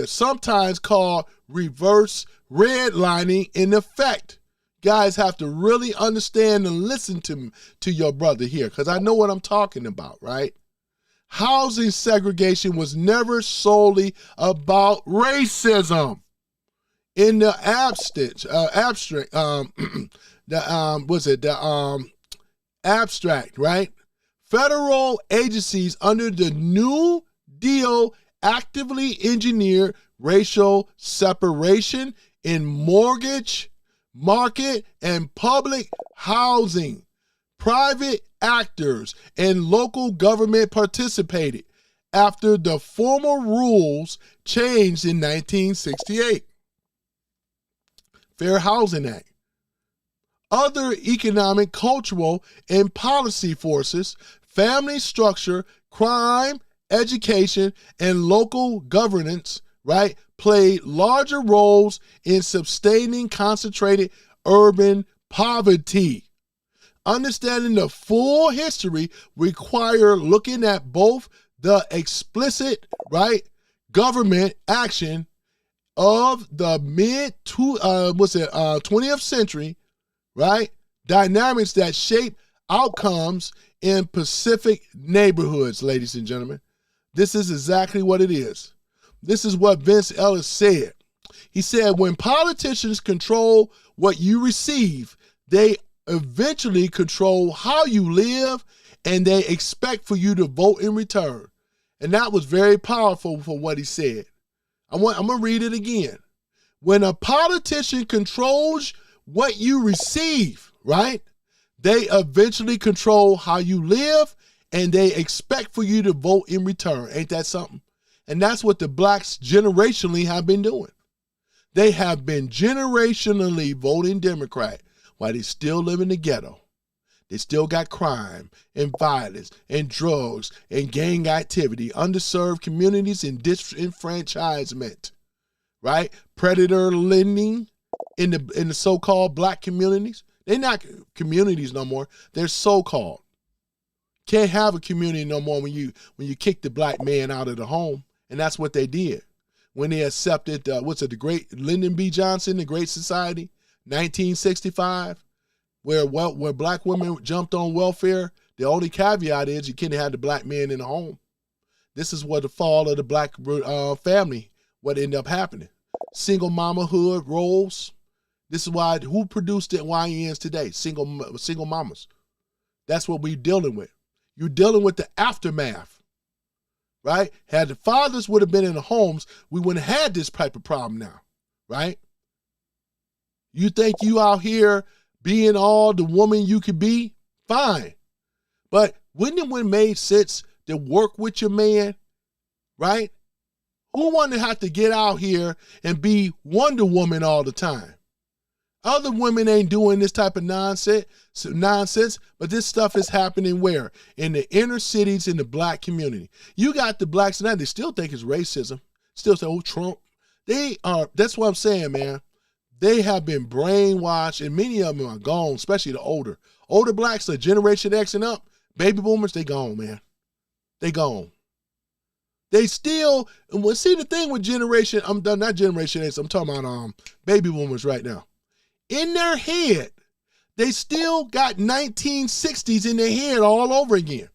sometimes called reverse redlining in effect. Guys have to really understand and listen to your brother here, because I know what I'm talking about, right? Housing segregation was never solely about racism. In the abstract, right? Federal agencies under the New Deal actively engineered racial separation in mortgage market and public housing. Private actors and local government participated after the formal rules changed in 1968. Fair Housing Act. Other economic, cultural, and policy forces, family structure, crime, education, and local governance, right, played larger roles in sustaining concentrated urban poverty. Understanding the full history require looking at both the explicit, right, government action of the mid 20th century, right, dynamics that shape outcomes in Pacific neighborhoods, ladies and gentlemen. This is exactly what it is. This is what Vince Ellis said. He said, when politicians control what you receive, they eventually control how you live, and they expect for you to vote in return. And that was very powerful for what he said. I'm going to read it again. When a politician controls what you receive, right, they eventually control how you live, and they expect for you to vote in return. Ain't that something? And that's what the blacks generationally have been doing. They have been generationally voting Democrat while they still live in the ghetto. They still got crime and violence and drugs and gang activity, underserved communities and disenfranchisement, right? Predator lending in the so-called black communities. They're not communities no more. They're so-called. Can't have a community no more when you kick the black man out of the home. And that's what they did. When they accepted, the Great Lyndon B. Johnson, the Great Society, 1965, where black women jumped on welfare. The only caveat is you couldn't have the black man in the home. This is what the fall of the black family, what ended up happening. Single mamahood roles. This is why, who produced the YNs today? Single mamas. That's what we're dealing with. You're dealing with the aftermath, right? Had the fathers would have been in the homes, we wouldn't have had this type of problem now, right? You think you out here being all the woman you could be? Fine. But wouldn't it have made sense to work with your man, right? Who wanted to have to get out here and be Wonder Woman all the time? Other women ain't doing this type of nonsense, but this stuff is happening where? In the inner cities, in the black community. You got the blacks now, they still think it's racism. Still say, oh, Trump. That's what I'm saying, man. They have been brainwashed, and many of them are gone, especially the older. Older blacks, the Generation X and up, baby boomers, they gone, man. They gone. They still, see the thing with Generation, not Generation X, I'm talking about baby boomers right now. In their head, they still got 1960s in their head all over again.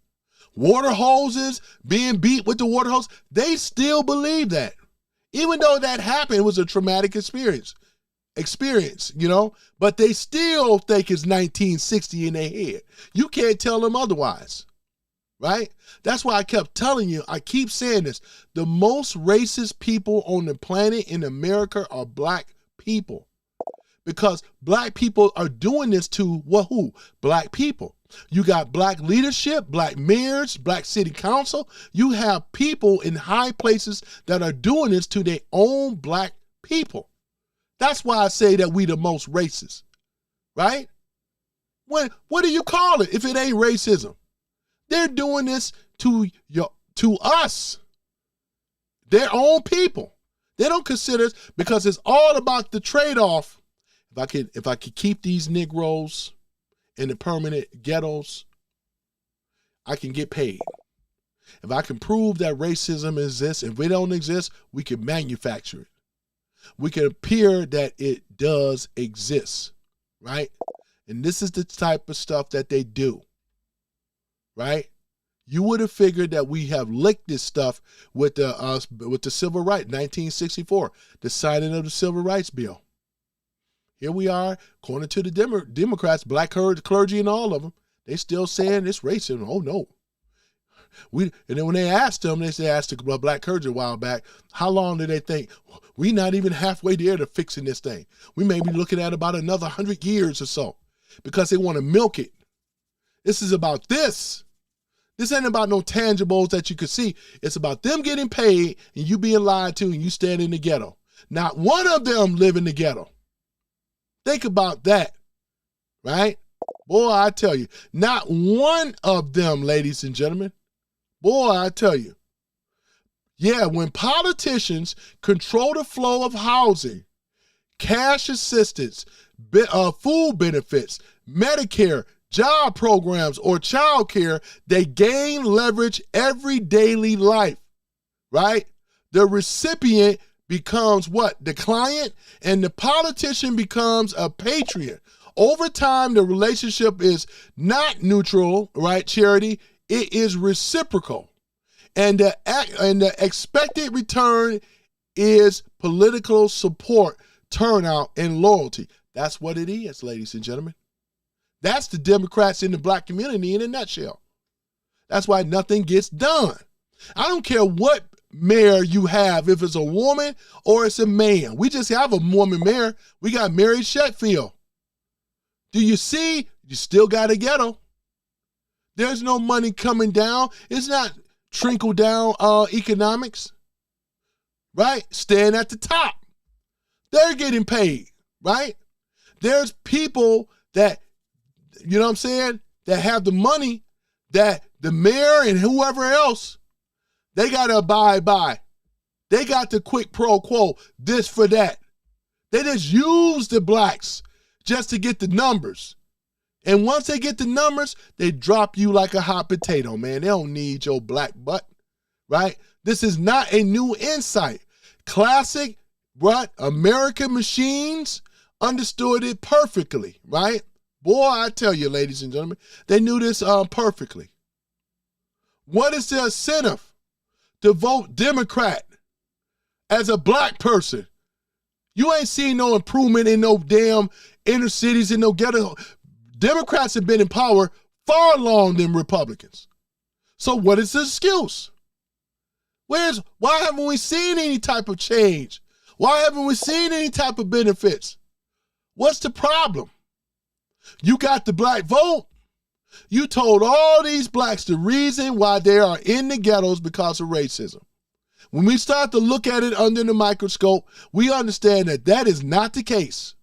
Water hoses, being beat with the water hose, they still believe that. Even though that happened, it was a traumatic experience, but they still think it's 1960 in their head. You can't tell them otherwise, right? That's why I kept telling you, I keep saying this, the most racist people on the planet in America are black people. Because black people are doing this to who? Black people. You got black leadership, black mayors, black city council. You have people in high places that are doing this to their own black people. That's why I say that we the most racist, right? What do you call it if it ain't racism? They're doing this to us, their own people. They don't consider it because it's all about the trade-off. If I could keep these Negroes in the permanent ghettos, I can get paid. If I can prove that racism exists, if it don't exist, we can manufacture it. We can appear that it does exist, right? And this is the type of stuff that they do, right? You would have figured that we have licked this stuff with the civil rights, 1964, the signing of the Civil Rights Bill. Here we are, according to the Democrats, black clergy and all of them, they still saying it's racism. Oh, no. And then when they asked them, asked the black clergy a while back, how long do they think? We're not even halfway there to fixing this thing. We may be looking at about another 100 years or so because they want to milk it. This is about this. This ain't about no tangibles that you could see. It's about them getting paid and you being lied to and you stand in the ghetto. Not one of them live in the ghetto. Think about that, right? Boy, I tell you, not one of them, ladies and gentlemen. Boy, I tell you. Yeah, when politicians control the flow of housing, cash assistance, food benefits, Medicare, job programs, or child care, they gain leverage every daily life, right? The recipient becomes what? The client, and the politician becomes a patriot. Over time, the relationship is not neutral, right, Charity? It is reciprocal. And the expected return is political support, turnout, and loyalty. That's what it is, ladies and gentlemen. That's the Democrats in the black community in a nutshell. That's why nothing gets done. I don't care what mayor you have, if it's a woman or it's a man. We just have a woman mayor. We got Mary Sheffield. Do you see? You still got a ghetto. There's no money coming down. It's not trickle down economics, right? Staying at the top. They're getting paid, right? There's people that, you know what I'm saying, that have the money that the mayor and whoever else, they got to abide by. They got the quid pro quo, this for that. They just use the blacks just to get the numbers. And once they get the numbers, they drop you like a hot potato, man. They don't need your black butt, right? This is not a new insight. Classic, what? American machines understood it perfectly, right? Boy, I tell you, ladies and gentlemen, they knew this perfectly. What is the incentive to vote Democrat as a black person? You ain't seen no improvement in no damn inner cities and no ghetto. Democrats have been in power far longer than Republicans. So what is the excuse? Why haven't we seen any type of change? Why haven't we seen any type of benefits? What's the problem? You got the black vote. You told all these blacks the reason why they are in the ghettos because of racism. When we start to look at it under the microscope, we understand that that is not the case,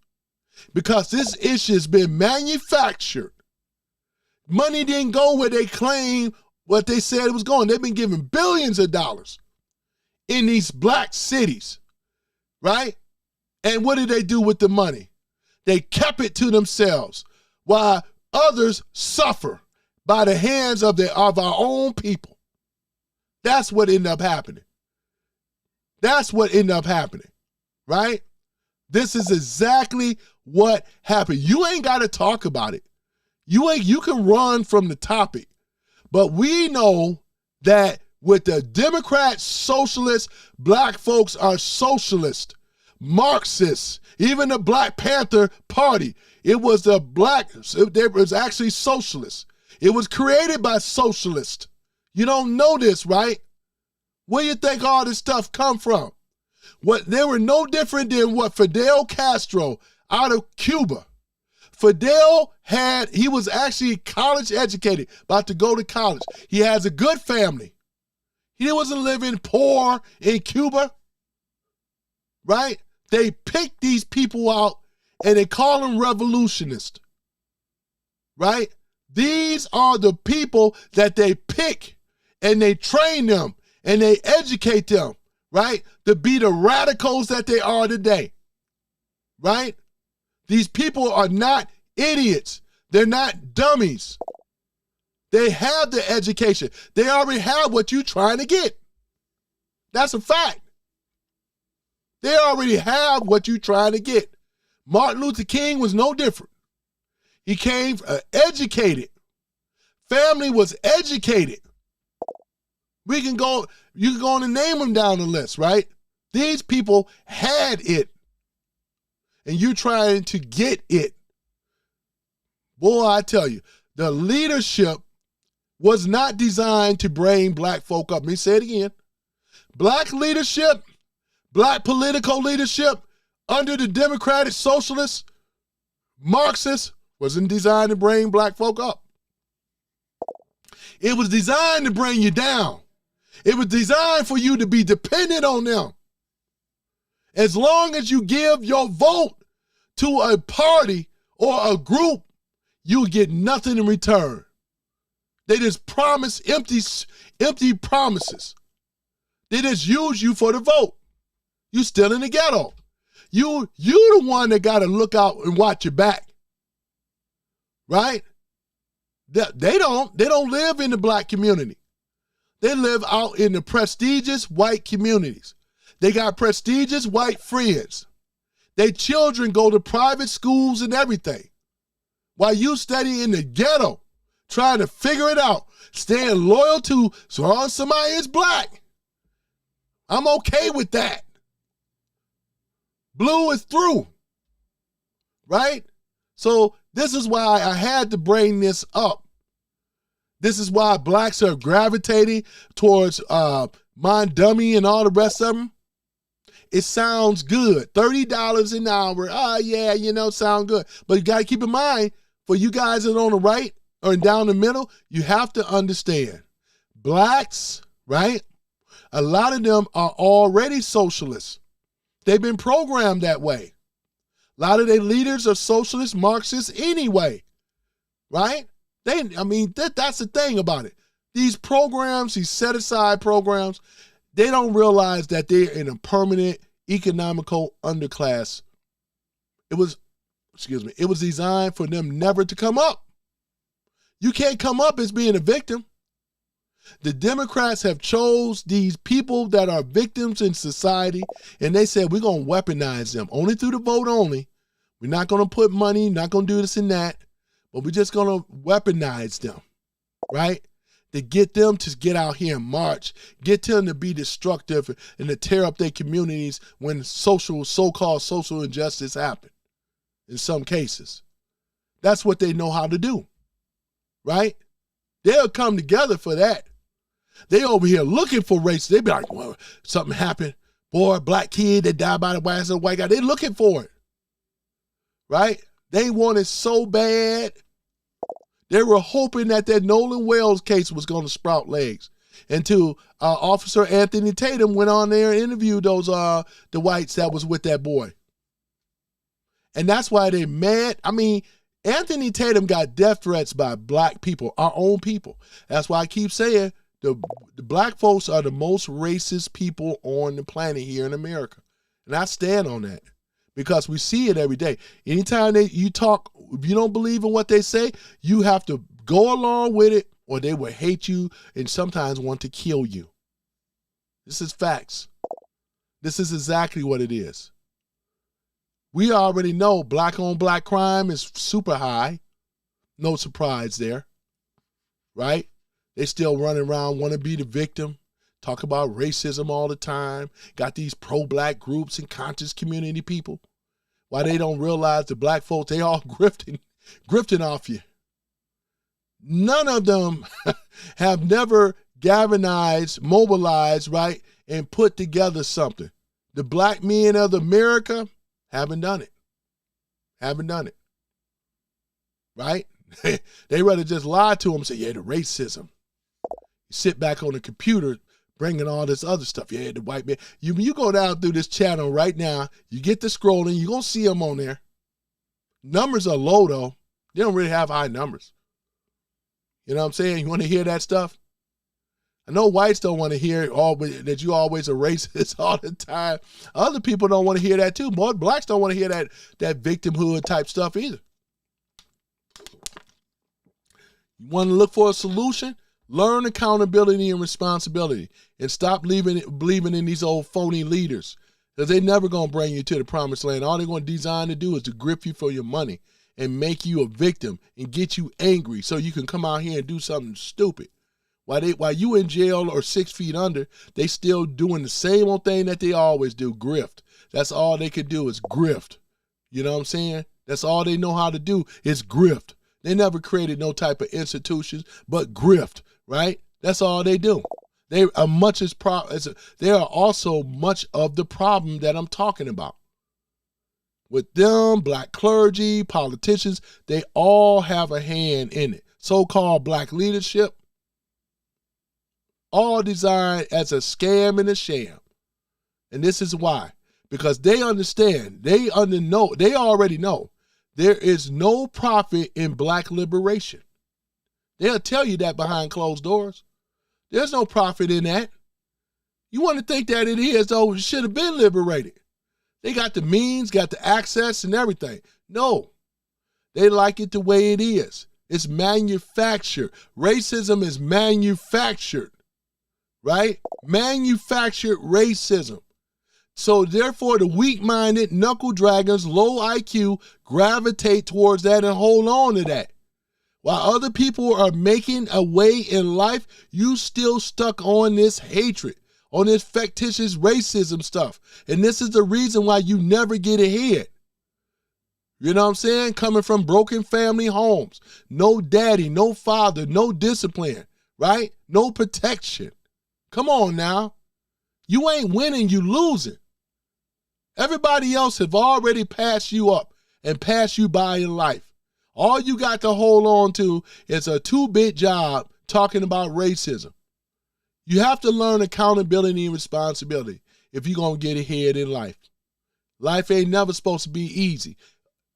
because this issue has been manufactured. Money didn't go where they claim what they said it was going. They've been giving billions of dollars in these black cities, right? And what did they do with the money? They kept it to themselves while others suffer by the hands of our own people. That's what ended up happening. That's what ended up happening, right? This is exactly what happened. You ain't got to talk about it. You can run from the topic. But we know that with the Democrats, socialists, black folks are socialist, Marxists, even the Black Panther Party. It was actually socialist. It was created by socialists. You don't know this, right? Where do you think all this stuff come from? They were no different than what Fidel Castro out of Cuba. Fidel he was actually college educated, about to go to college. He has a good family. He wasn't living poor in Cuba, right? They pick these people out and they call them revolutionists, right? These are the people that they pick and they train them and they educate them, right? To be the radicals that they are today, right? These people are not idiots. They're not dummies. They have the education. They already have what you're trying to get. That's a fact. They already have what you're trying to get. Martin Luther King was no different. He came educated. Family was educated. You can go on and name them down the list, right? These people had it. And you're trying to get it. Boy, I tell you, the leadership was not designed to bring black folk up. Let me say it again. Black leadership, black political leadership under the Democratic Socialists, Marxists, wasn't designed to bring black folk up. It was designed to bring you down. It was designed for you to be dependent on them. As long as you give your vote to a party or a group, you get nothing in return. They just promise empty promises. They just use you for the vote. You still in the ghetto. You the one that got to look out and watch your back, right? They don't live in the black community. They live out in the prestigious white communities. They got prestigious white friends. Their children go to private schools and everything. While you study in the ghetto, trying to figure it out, staying loyal to somebody is black. I'm okay with that. Blue is through, right? So this is why I had to bring this up. This is why blacks are gravitating towards Mondummy and all the rest of them. It sounds good. $30 an hour. Yeah, sound good. But you got to keep in mind, for you guys that are on the right or down the middle, you have to understand. Blacks, right? A lot of them are already socialists. They've been programmed that way. A lot of their leaders are socialist Marxists anyway, right? That's the thing about it. These programs, these set-aside programs, they don't realize that they're in a permanent economical underclass. It was designed for them never to come up. You can't come up as being a victim. The Democrats have chose these people that are victims in society, and they said, we're going to weaponize them only through the vote only. We're not going to put money, not going to do this and that, but we're just going to weaponize them, right? To get them to get out here and march, get them to be destructive and to tear up their communities when so-called social injustice happen in some cases. That's what they know how to do, right? They'll come together for that. They over here looking for race. They be like, well, something happened. Boy, black kid that died by the white guy. They looking for it, right? They want it so bad. They were hoping that Nolan Wells case was going to sprout legs until Officer Anthony Tatum went on there and interviewed those the whites that was with that boy. And that's why they mad. I mean, Anthony Tatum got death threats by black people, our own people. That's why I keep saying the black folks are the most racist people on the planet here in America. And I stand on that because we see it every day. Anytime you talk, if you don't believe in what they say, you have to go along with it or they will hate you and sometimes want to kill you. This is facts. This is exactly what it is. We already know black on black crime is super high. No surprise there, right? They still running around, want to be the victim, talk about racism all the time, got these pro-black groups and conscious community people. Why they don't realize the black folks, they all grifting off you. None of them have never galvanized, mobilized, right, and put together something. The black men of America haven't done it. Haven't done it. Right? They rather just lie to them and say, yeah, the racism. You sit back on the computer bringing all this other stuff. Yeah, the white man. You go down through this channel right now, you get to scrolling, you're going to see them on there. Numbers are low, though. They don't really have high numbers. You know what I'm saying? You want to hear that stuff? I know whites don't want to hear that you always a racist all the time. Other people don't want to hear that too. More blacks don't want to hear that victimhood type stuff either. You want to look for a solution? Learn accountability and responsibility and stop believing in these old phony leaders because they're never going to bring you to the promised land. All they're going to design to do is to grip you for your money and make you a victim and get you angry so you can come out here and do something stupid. While you in jail or 6 feet under, they still doing the same old thing that they always do, grift. That's all they can do is grift. You know what I'm saying? That's all they know how to do is grift. They never created no type of institutions but grift, right? That's all they do. They are also much of the problem that I'm talking about. With them, black clergy, politicians, they all have a hand in it. So-called black leadership, all designed as a scam and a sham. And this is why. Because they understand, they already know there is no profit in black liberation. They'll tell you that behind closed doors. There's no profit in that. You want to think that it is, though, it should have been liberated. They got the means, got the access and everything. No, they like it the way it is. It's manufactured. Racism is manufactured. Right? Manufactured racism. So therefore, the weak-minded, knuckle-draggers, low IQ gravitate towards that and hold on to that. While other people are making a way in life, you still stuck on this hatred, on this fictitious racism stuff. And this is the reason why you never get ahead. You know what I'm saying? Coming from broken family homes, no daddy, no father, no discipline, right? No protection. Come on now. You ain't winning, you losing. Everybody else have already passed you up and passed you by in life. All you got to hold on to is a 2-bit job talking about racism. You have to learn accountability and responsibility if you're going to get ahead in life. Life ain't never supposed to be easy.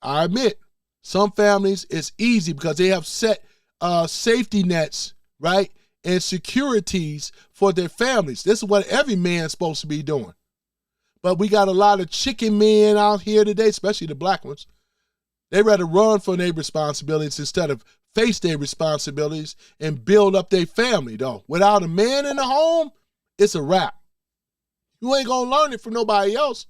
I admit, some families it's easy because they have set safety nets, right, and securities for their families. This is what every man's supposed to be doing. But we got a lot of chicken men out here today, especially the black ones. They rather run from their responsibilities instead of face their responsibilities and build up their family, though. Without a man in the home, it's a wrap. You ain't going to learn it from nobody else.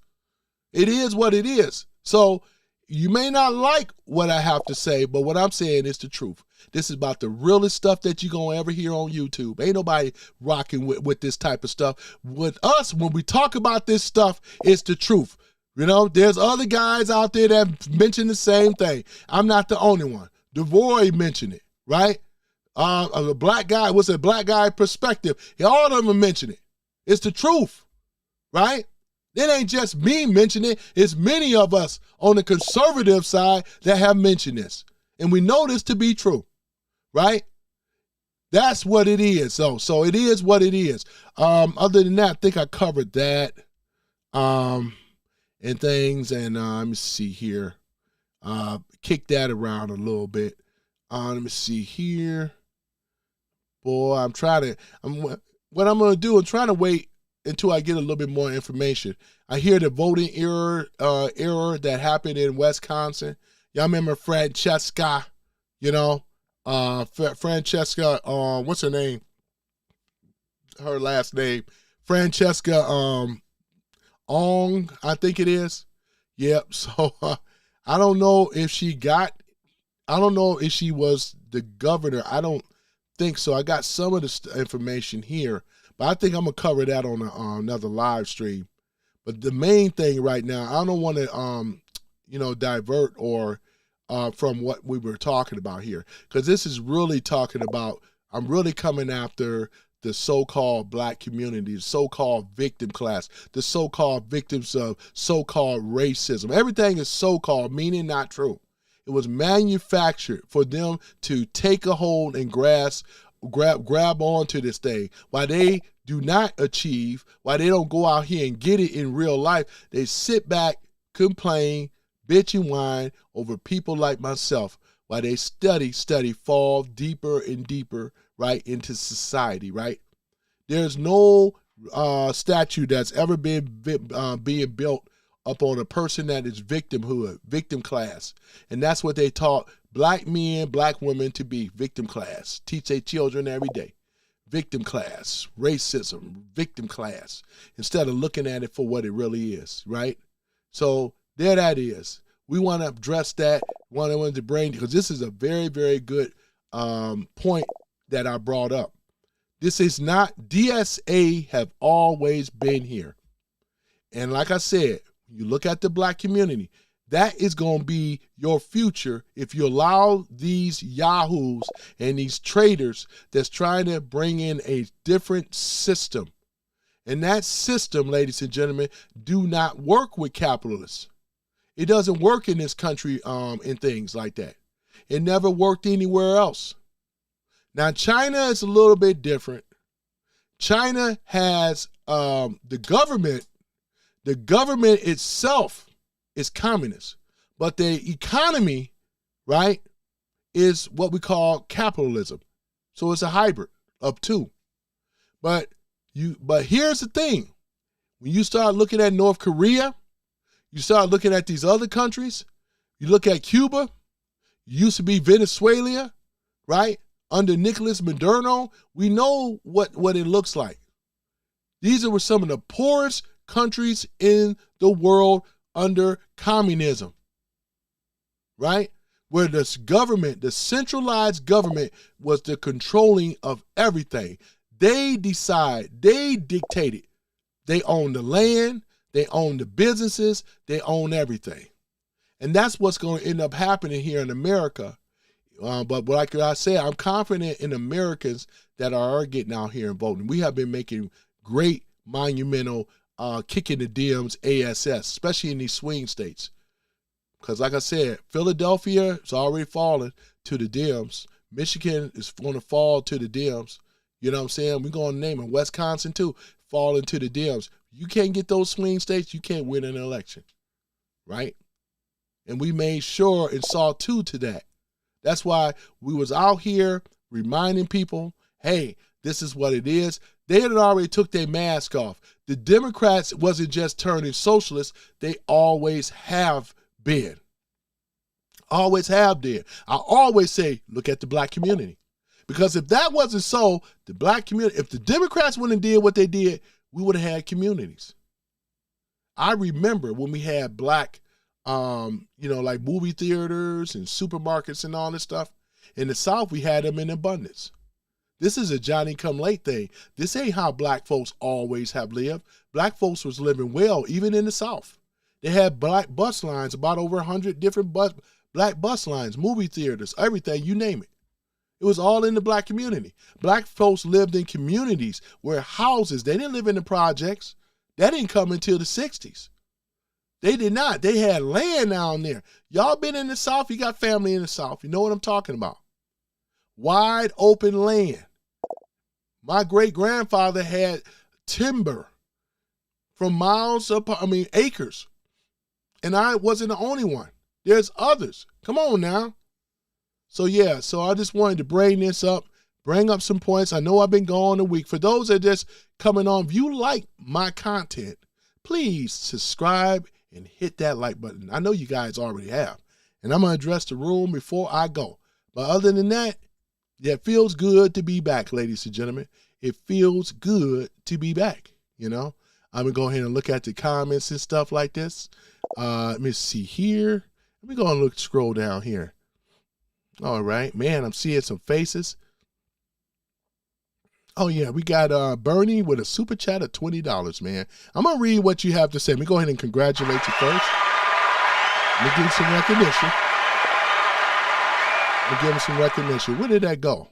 It is what it is. So you may not like what I have to say, but what I'm saying is the truth. This is about the realest stuff that you're going to ever hear on YouTube. Ain't nobody rocking with this type of stuff. With us, when we talk about this stuff, it's the truth. You know, there's other guys out there that mention the same thing. I'm not the only one. DeVoy mentioned it, right? A black guy, what's a black guy perspective? All of them mention it. It's the truth, right? It ain't just me mentioning it. It's many of us on the conservative side that have mentioned this. And we know this to be true, right? That's what it is. So it is what it is. Other than that, I think I covered that and things. And let me see here. Kick that around a little bit. Let me see here. Boy, what I'm going to do, I'm trying to wait until I get a little bit more information. I hear the voting error that happened in Wisconsin. Y'all remember Francesca, you know, Francesca, what's her name? Her last name, Francesca Ong, I think it is. Yep. So I don't know if she was the governor. I don't think so. I got some of the information here, but I think I'm gonna cover that on another live stream. But the main thing right now, I don't want to, divert or from what we were talking about here, because this is really talking about. I'm really coming after the so-called black community, the so-called victim class, the so-called victims of so-called racism. Everything is so-called, meaning not true. It was manufactured for them to take a hold and grab onto this thing. While they do not achieve, while they don't go out here and get it in real life, they sit back, complain, bitch and whine over people like myself, while they study, fall deeper and deeper, right, into society, right? There's no statue that's ever been being built upon a person that is victimhood, victim class. And that's what they taught black men, black women to be, victim class. Teach their children every day. Victim class, racism, victim class, instead of looking at it for what it really is, right? So there that is. We want to address that. Want to bring, because this is a very, very good point that I brought up. This is not, DSA have always been here. And like I said, you look at the black community, that is going to be your future if you allow these yahoos and these traders that's trying to bring in a different system. And that system, ladies and gentlemen, do not work with capitalists. It doesn't work in this country in things like that. It never worked anywhere else. Now, China is a little bit different. China has the government itself is communist, but the economy, right, is what we call capitalism. So it's a hybrid of two. But here's the thing. When you start looking at North Korea, you start looking at these other countries, you look at Cuba, used to be Venezuela, right? Under Nicolas Maduro, we know what it looks like. These were some of the poorest countries in the world under communism, right? Where this government, the centralized government, was the controlling of everything. They dictated. They own the land, they own the businesses, they own everything. And that's what's going to end up happening here in America. But like I said, I'm confident in Americans that are getting out here and voting. We have been making great, monumental, kicking the DMs ASS, especially in these swing states. Because like I said, Philadelphia is already falling to the Dems. Michigan is going to fall to the Dems. You know what I'm saying? We're going to name it. Wisconsin, too, falling to the Dems. You can't get those swing states, you can't win an election. right? And we made sure and saw to that. That's why we was out here reminding people, hey, this is what it is. They had already took their mask off. The Democrats wasn't just turning socialist, they always have been. Always have been. I always say, look at the black community. Because if that wasn't so, the black community, if the Democrats wouldn't have did what they did, we would have had communities. I remember when we had black, like movie theaters and supermarkets and all this stuff. In the South, we had them in abundance. This is a Johnny-come-late thing. This ain't how black folks always have lived. Black folks was living well, even in the South. They had black bus lines, about over 100 different black bus lines, movie theaters, everything, you name it. It was all in the black community. Black folks lived in communities where houses, they didn't live in the projects. That didn't come until the 60s. They did not. They had land down there. Y'all been in the South, you got family in the South. You know what I'm talking about. Wide open land. My great-grandfather had timber from acres. And I wasn't the only one. There's others. Come on now. So I just wanted to bring this up, bring up some points. I know I've been gone a week. For those that are just coming on, if you like my content, please subscribe and hit that like button. I know you guys already have. And I'm going to address the room before I go. But other than that, it feels good to be back, ladies and gentlemen. It feels good to be back, I'm going to go ahead and look at the comments and stuff like this. Let me see here. Let me go and scroll down here. All right, man, I'm seeing some faces. Oh, yeah, we got Bernie with a super chat of $20, man. I'm going to read what you have to say. Let me go ahead and congratulate you first. Let me give you some recognition. Where did that go?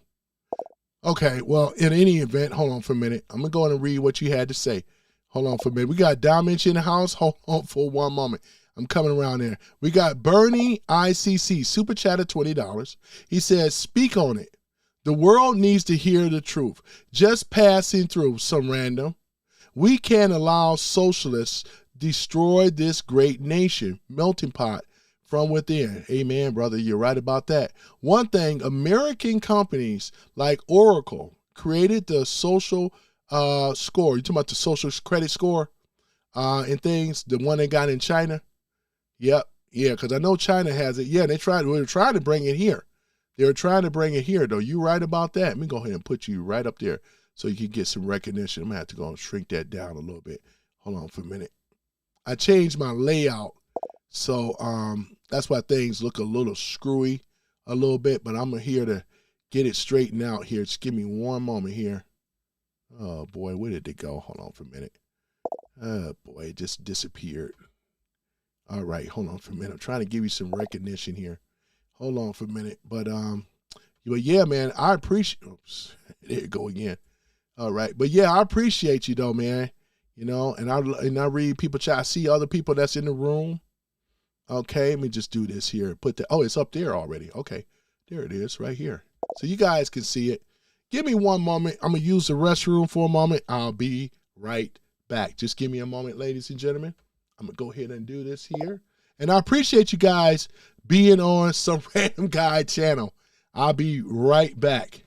Okay, well, in any event, hold on for a minute. I'm going to go ahead and read what you had to say. Hold on for a minute. We got Diamond in the house. Hold on for one moment. I'm coming around there. We got Bernie ICC, super chat of $20. He says, speak on it. The world needs to hear the truth. Just passing through some random. We can't allow socialists destroy this great nation, melting pot from within. Amen, brother. You're right about that. One thing, American companies like Oracle created the social score. You talking about the social credit score and things, the one they got in China? Yep. Yeah, because I know China has it. Yeah, they were trying to bring it here. They were trying to bring it here, though. You right about that. Let me go ahead and put you right up there so you can get some recognition. I'm going to have to go and shrink that down a little bit. Hold on for a minute. I changed my layout, so that's why things look a little screwy a little bit, but I'm here to get it straightened out here. Just give me one moment here. Oh, boy, where did it go? Hold on for a minute. Oh, boy, it just disappeared. All right, hold on for a minute. I'm trying to give you some recognition here. Hold on for a minute. But yeah, man, I appreciate, oops, there you go again. All right. But yeah, I appreciate you though, man. And I read people chat. I see other people that's in the room. Okay, let me just do this here. It's up there already. Okay. There it is right here. So you guys can see it. Give me one moment. I'm going to use the restroom for a moment. I'll be right back. Just give me a moment, ladies and gentlemen. I'm going to go ahead and do this here. And I appreciate you guys being on some random guy channel. I'll be right back.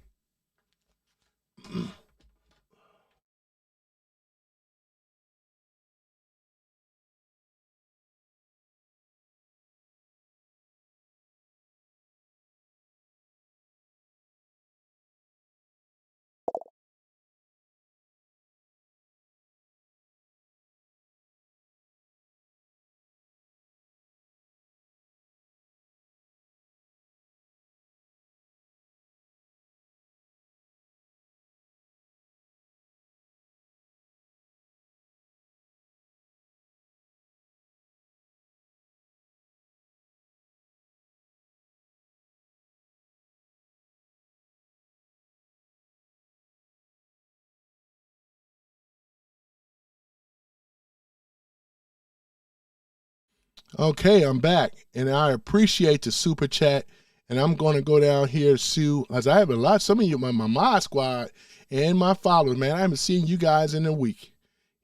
Okay, I'm back, and I appreciate the super chat. And I'm going to go down here to, as I have some of you, my mod squad and my followers, man. I haven't seen you guys in a week.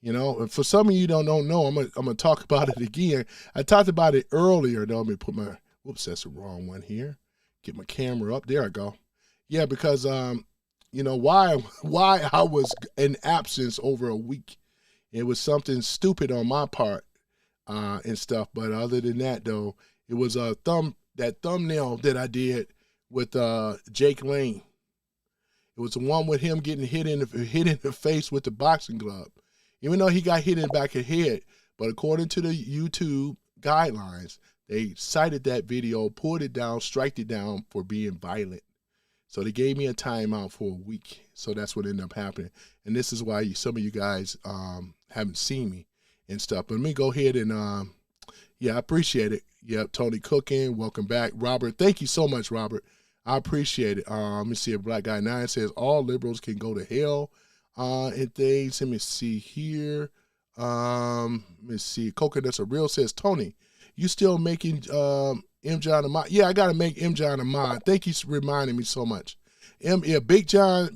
You know, and for some of you don't know, I'm gonna talk about it again. I talked about it earlier. Though, let me put my, whoops, that's the wrong one here. Get my camera up. There I go. Yeah, because you know why I was in absence over a week. It was something stupid on my part and stuff. But other than that, though, it was that thumbnail that I did with Jake Lane. It was the one with him getting hit in the face with the boxing glove. Even though he got hit in the back of the head, but according to the YouTube guidelines, they cited that video, pulled it down, striked it down for being violent. So they gave me a timeout for a week. So that's what ended up happening. And this is why some of you guys haven't seen me and stuff. But let me go ahead and, yeah, I appreciate it. Yep, Tony Cooking, welcome back. Robert, thank you so much, Robert. I appreciate it. Let me see if Black Guy 9 says all liberals can go to hell. And things. Let me see here. Let me see. Coconuts are real says Tony. You still making M John a mod? Yeah, I gotta make M John a mod. Thank you for reminding me so much. Yeah, Big John,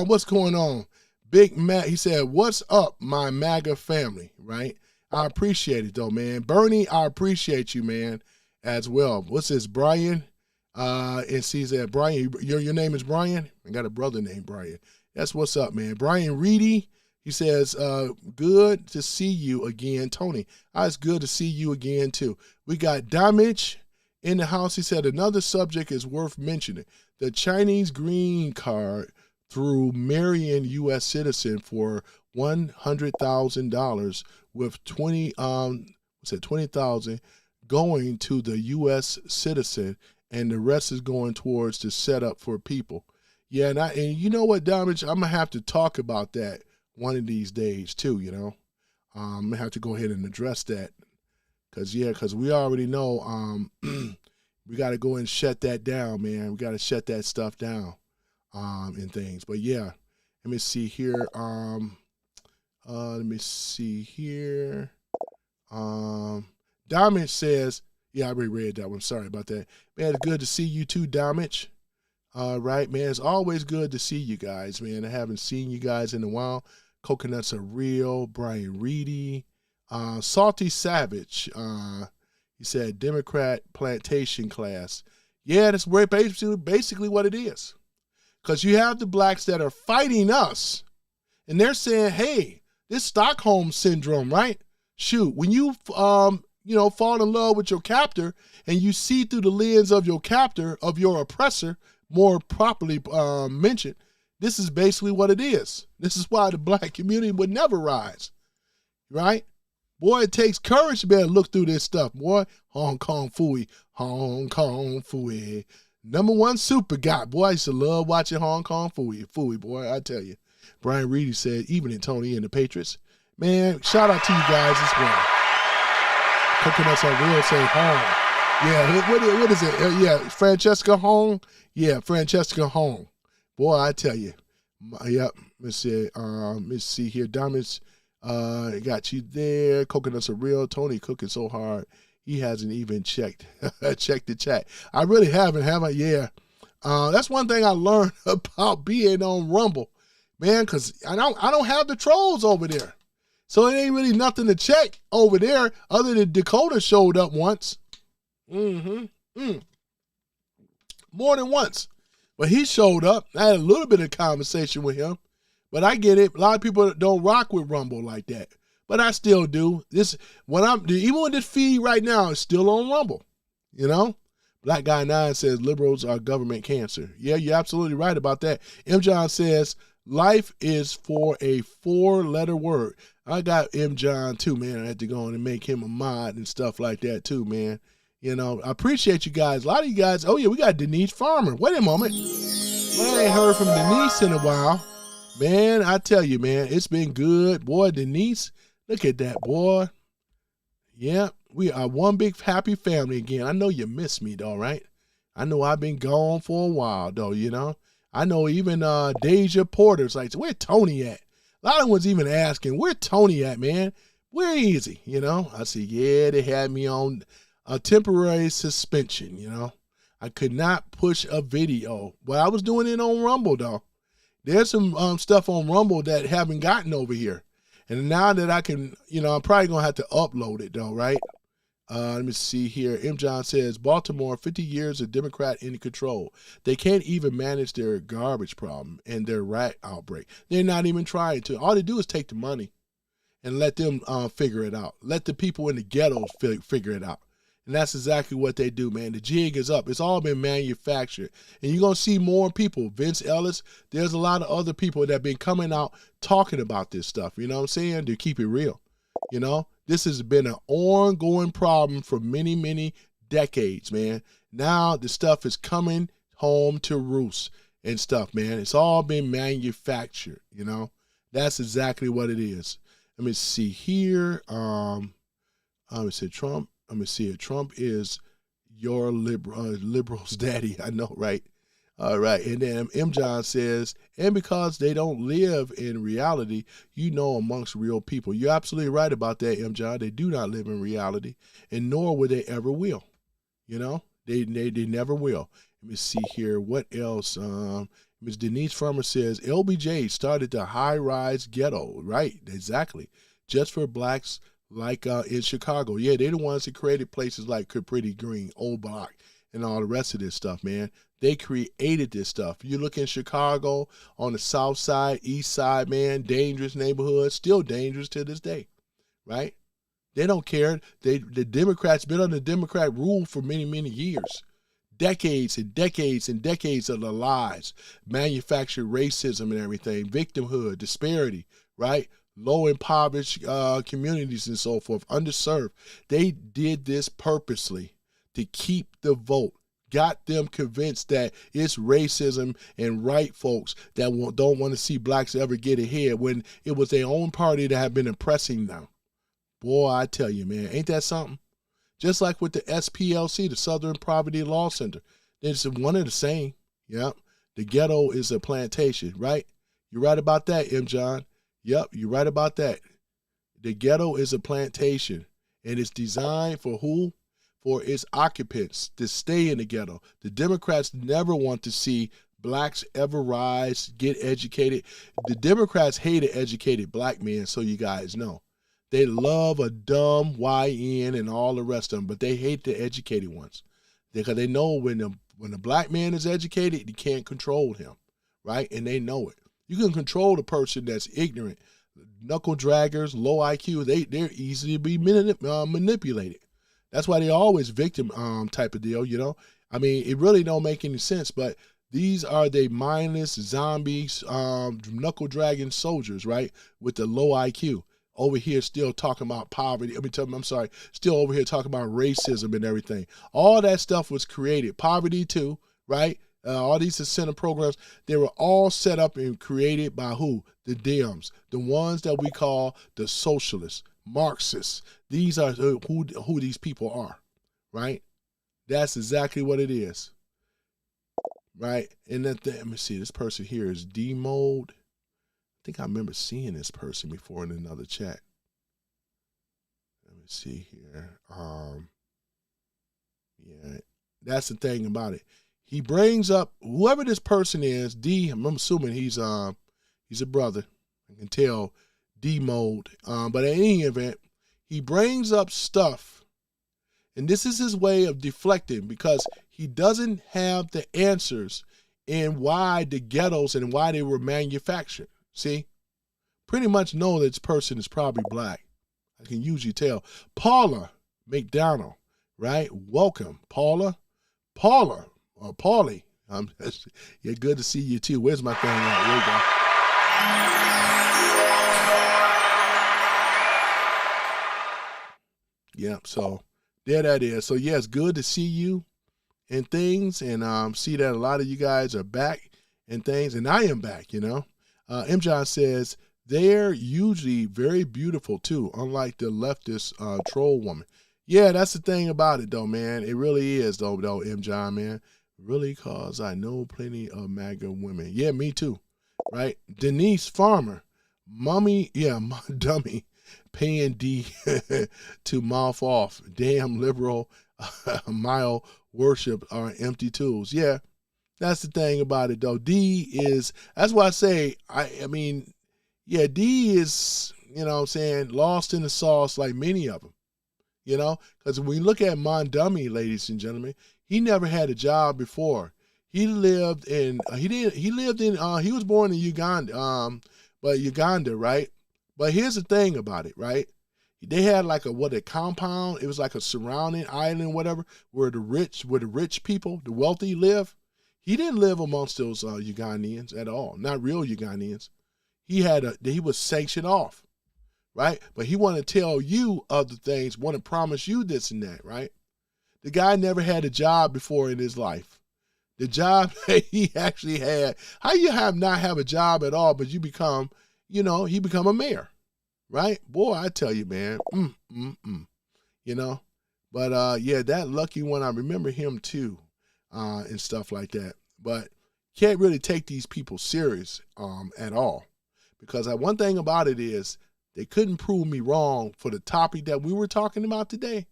what's going on? Big Matt, he said, "What's up, my MAGA family?" Right? I appreciate it though, man. Bernie, I appreciate you, man, as well. What's this, Brian? And she said, Brian, your name is Brian? I got a brother named Brian. That's what's up, man. Brian Reedy, he says, good to see you again, Tony. It's good to see you again, too. We got Damage in the house. He said, another subject is worth mentioning. The Chinese green card through marrying U.S. citizen for $100,000 with 20,000 going to the U.S. citizen, and the rest is going towards the setup for people. Yeah, and you know what, Damage? I'm going to have to talk about that one of these days, too, you know. I'm going to have to go ahead and address that. Because we already know we got to go and shut that down, man. We got to shut that stuff down and things. But, yeah, let me see here. Let me see here. Damage says, yeah, I already read that one. Sorry about that. Man, it's good to see you too, Damage. Right, man. It's always good to see you guys, man. I haven't seen you guys in a while. Coconuts are real. Brian Reedy. Salty Savage. He said, Democrat plantation class. Yeah, that's basically what it is. Because you have the blacks that are fighting us. And they're saying, hey, this Stockholm syndrome, right? Shoot, when you fall in love with your captor and you see through the lens of your captor, of your oppressor, more properly mentioned, this is basically what it is. This is why the black community would never rise, right? Boy, it takes courage to be able to look through this stuff, boy. Hong Kong Phooey, Hong Kong Phooey. #1 super guy. Boy, I used to love watching Hong Kong Phooey, boy, I tell you. Brian Reedy said, evening, Tony and the Patriots. Man, shout out to you guys as well. Coconuts are real, say home. Yeah, what is it? Yeah, Francesca Hong. Yeah, Francesca Hong. Boy, I tell you. Yep. Let's see here. Diamonds got you there. Coconuts are real. Tony cooking so hard. He hasn't even checked the chat. I really haven't, have I? Yeah. That's one thing I learned about being on Rumble, man, because I don't have the trolls over there. So it ain't really nothing to check over there other than Dakota showed up once. More than once. But he showed up. I had a little bit of conversation with him. But I get it. A lot of people don't rock with Rumble like that. But I still do. Even with this feed right now, it's still on Rumble. You know? Black Guy 9 says liberals are government cancer. Yeah, you're absolutely right about that. M. John says life is for a 4-letter word. I got M. John too, man. I had to go in and make him a mod and stuff like that too, man. You know, I appreciate you guys. A lot of you guys, oh yeah, we got Denise Farmer. Wait a moment. Well, I ain't heard from Denise in a while. Man, I tell you, man, it's been good. Boy, Denise, look at that, boy. Yeah, we are one big happy family again. I know you miss me, though, right? I know I've been gone for a while, though, you know. I know even Deja Porter's like, where Tony at? A lot of ones even asking, where Tony at, man? Where is he? You know, I said, yeah, they had me on a temporary suspension, you know. I could not push a video. Well, I was doing it on Rumble, though. There's some stuff on Rumble that haven't gotten over here. And now that I can, I'm probably going to have to upload it though, right? Let me see here. M. John says, Baltimore, 50 years of Democrat in control. They can't even manage their garbage problem and their rat outbreak. They're not even trying to. All they do is take the money and let them figure it out. Let the people in the ghettos figure it out. And that's exactly what they do, man. The jig is up. It's all been manufactured. And you're going to see more people. Vince Ellis, there's a lot of other people that have been coming out talking about this stuff. You know what I'm saying? To keep it real. This has been an ongoing problem for many, many decades, man. Now the stuff is coming home to roost and stuff, man. It's all been manufactured, That's exactly what it is. Let me see here. Let me see Trump. Let me see it. Trump is your liberals' daddy. I know, right? All right. And then M. John says, and because they don't live in reality, amongst real people. You're absolutely right about that, M. John. They do not live in reality, and nor will they ever will. They never will. Let me see here. What else? Ms. Denise Farmer says, LBJ started the high-rise ghetto. Right, exactly. Just for blacks, like in Chicago. Yeah, they're the ones that created places like Pretty Green, Old Block, and all the rest of this stuff, man. They created this stuff. You look in Chicago, on the south side, east side, man, dangerous neighborhood, still dangerous to this day, right? They don't care. The Democrats been under Democrat rule for many, many years. Decades and decades and decades of the lies, manufactured racism and everything, victimhood, disparity, right? Low impoverished communities and so forth, underserved. They did this purposely to keep the vote, got them convinced that it's racism and white folks that don't want to see blacks ever get ahead when it was their own party that had been oppressing them. Boy, I tell you, man, ain't that something? Just like with the SPLC, the Southern Poverty Law Center. It's one of the same. Yep. The ghetto is a plantation, right? You're right about that, M. John. Yep, you're right about that. The ghetto is a plantation, and it's designed for who? For its occupants to stay in the ghetto. The Democrats never want to see blacks ever rise, get educated. The Democrats hate an educated black man, so you guys know. They love a dumb YN and all the rest of them, but they hate the educated ones because they know when the black man is educated, you can't control him, right? And they know it. You can control the person that's ignorant. Knuckle draggers, low IQ, they're easy to be manipulated. That's why they're always victim type of deal, I mean, it really don't make any sense, but these are the mindless zombies, knuckle dragging soldiers, right, with the low IQ. Over here still talking about poverty. Still over here talking about racism and everything. All that stuff was created. Poverty too, right? All these incentive programs, they were all set up and created by who? The Dems, the ones that we call the socialists, Marxists. These are who these people are, right? That's exactly what it is, right? And then let me see, this person here is D-Mode. I think I remember seeing this person before in another chat. Let me see here. Yeah, that's the thing about it. He brings up whoever this person is. I'm assuming he's a brother. I can tell D-Mode. But in any event, he brings up stuff, and this is his way of deflecting because he doesn't have the answers in why the ghettos and why they were manufactured. See, pretty much know that this person is probably black. I can usually tell. Paula McDonald, right? Welcome, Paula. Paulie. Yeah, good to see you too. Where's my thing at? There you go. Yep, so there that is. So yeah, it's good to see you and things, and see that a lot of you guys are back and things, and I am back, M. John says, they're usually very beautiful too, unlike the leftist troll woman. Yeah, that's the thing about it though, man. It really is though, M. John, man. Really, cause I know plenty of MAGA women. Yeah, me too, right? Denise Farmer, mommy, yeah, my dummy, paying D to mouth off. Damn liberal, mile worship are empty tools. Yeah. That's the thing about it, though. That's why I say, I mean, yeah, D is, you know what I'm saying, lost in the sauce like many of them, you know, because when you look at Mondumi, ladies and gentlemen, he never had a job before. He lived in, he was born in Uganda, but Uganda, right? But here's the thing about it, right? They had like a compound. It was like a surrounding island, whatever, where the rich people, the wealthy live. He didn't live amongst those Ugandans at all, not real Ugandans. He was sanctioned off, right? But he wanted to tell you other things, want to promise you this and that, right? The guy never had a job before in his life. The job that he actually had, how you not have a job at all, but you become, he become a mayor, right? Boy, I tell you, man, you know. But yeah, that lucky one, I remember him too, and stuff like that. But can't really take these people serious at all, because one thing about it is they couldn't prove me wrong for the topic that we were talking about today.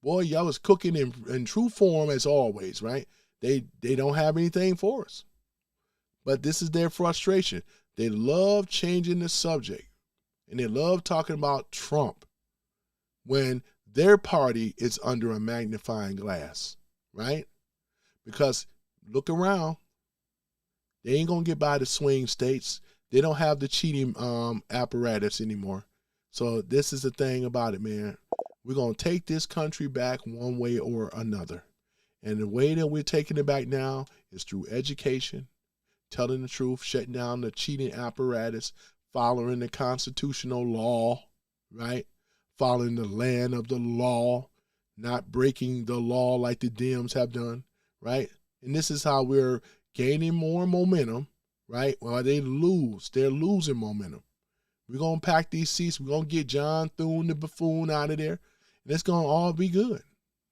Boy, y'all was cooking in true form as always, right? They don't have anything for us. But this is their frustration. They love changing the subject, and they love talking about Trump when their party is under a magnifying glass, right? Because look around. They ain't going to get by the swing states. They don't have the cheating apparatus anymore. So this is the thing about it, man. We're going to take this country back one way or another. And the way that we're taking it back now is through education, telling the truth, shutting down the cheating apparatus, following the constitutional law, right? Following the land of the law, not breaking the law like the Dems have done, right? And this is how we're gaining more momentum, right? Well, they're losing momentum. We're going to pack these seats. We're going to get John Thune, the buffoon, out of there. And it's going to all be good,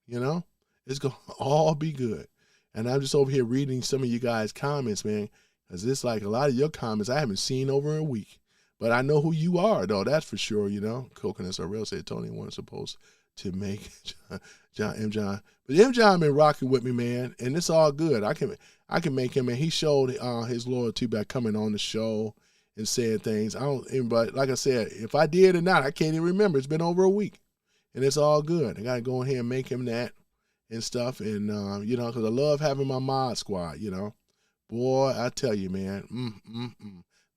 you know? It's going to all be good. And I'm just over here reading some of you guys' comments, man, because it's like a lot of your comments I haven't seen over a week. But I know who you are, though. That's for sure, you know. Coconuts are real, said Tony wasn't supposed to make M. John. But M. John been rocking with me, man, and it's all good. I can make him, and he showed his loyalty by coming on the show and saying things. But like I said, if I did or not, I can't even remember. It's been over a week, and it's all good. I got to go ahead and make him that and stuff, and because I love having my mod squad, you know. Boy, I tell you, man,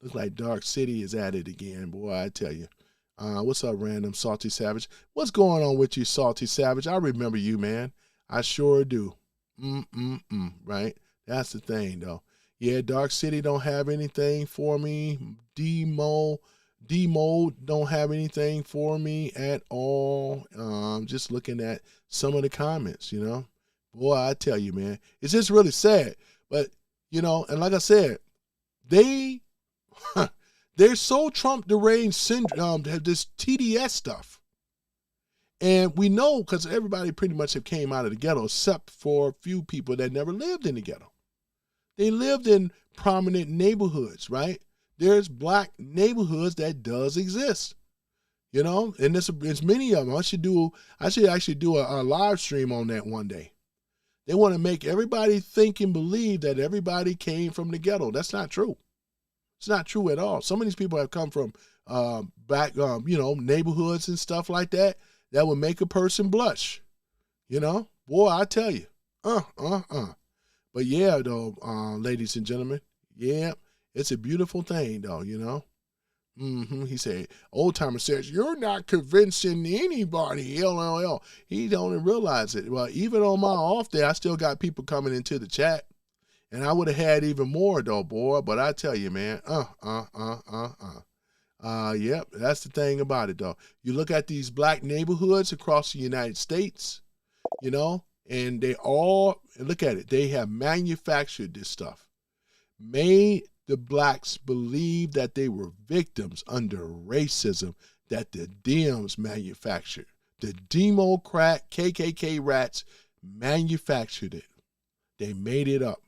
looks like Dark City is at it again, boy, I tell you. What's up, random Salty Savage? What's going on with you, Salty Savage? I remember you, man. I sure do. Right? That's the thing, though. Yeah, Dark City don't have anything for me. D-Mo don't have anything for me at all. Just looking at some of the comments, you know. Boy, I tell you, man. It's just really sad. But, and like I said, they're so Trump deranged syndrome, have this TDS stuff. And we know because everybody pretty much have came out of the ghetto except for a few people that never lived in the ghetto. They lived in prominent neighborhoods, right? There's black neighborhoods that does exist, and there's many of them. I should actually do a live stream on that one day. They want to make everybody think and believe that everybody came from the ghetto. That's not true. It's not true at all. Some of these people have come from back, neighborhoods and stuff like that would make a person blush. Boy, I tell you. But yeah, though, ladies and gentlemen, yeah, it's a beautiful thing, though, He said, old timer says, you're not convincing anybody, LLL. He don't even realize it. Well, even on my off day, I still got people coming into the chat. And I would have had even more, though, boy. But I tell you, man, yep, that's the thing about it, though. You look at these black neighborhoods across the United States, and they all, look at it, they have manufactured this stuff, made the blacks believe that they were victims under racism that the Dems manufactured. The Democrat KKK rats manufactured it. They made it up.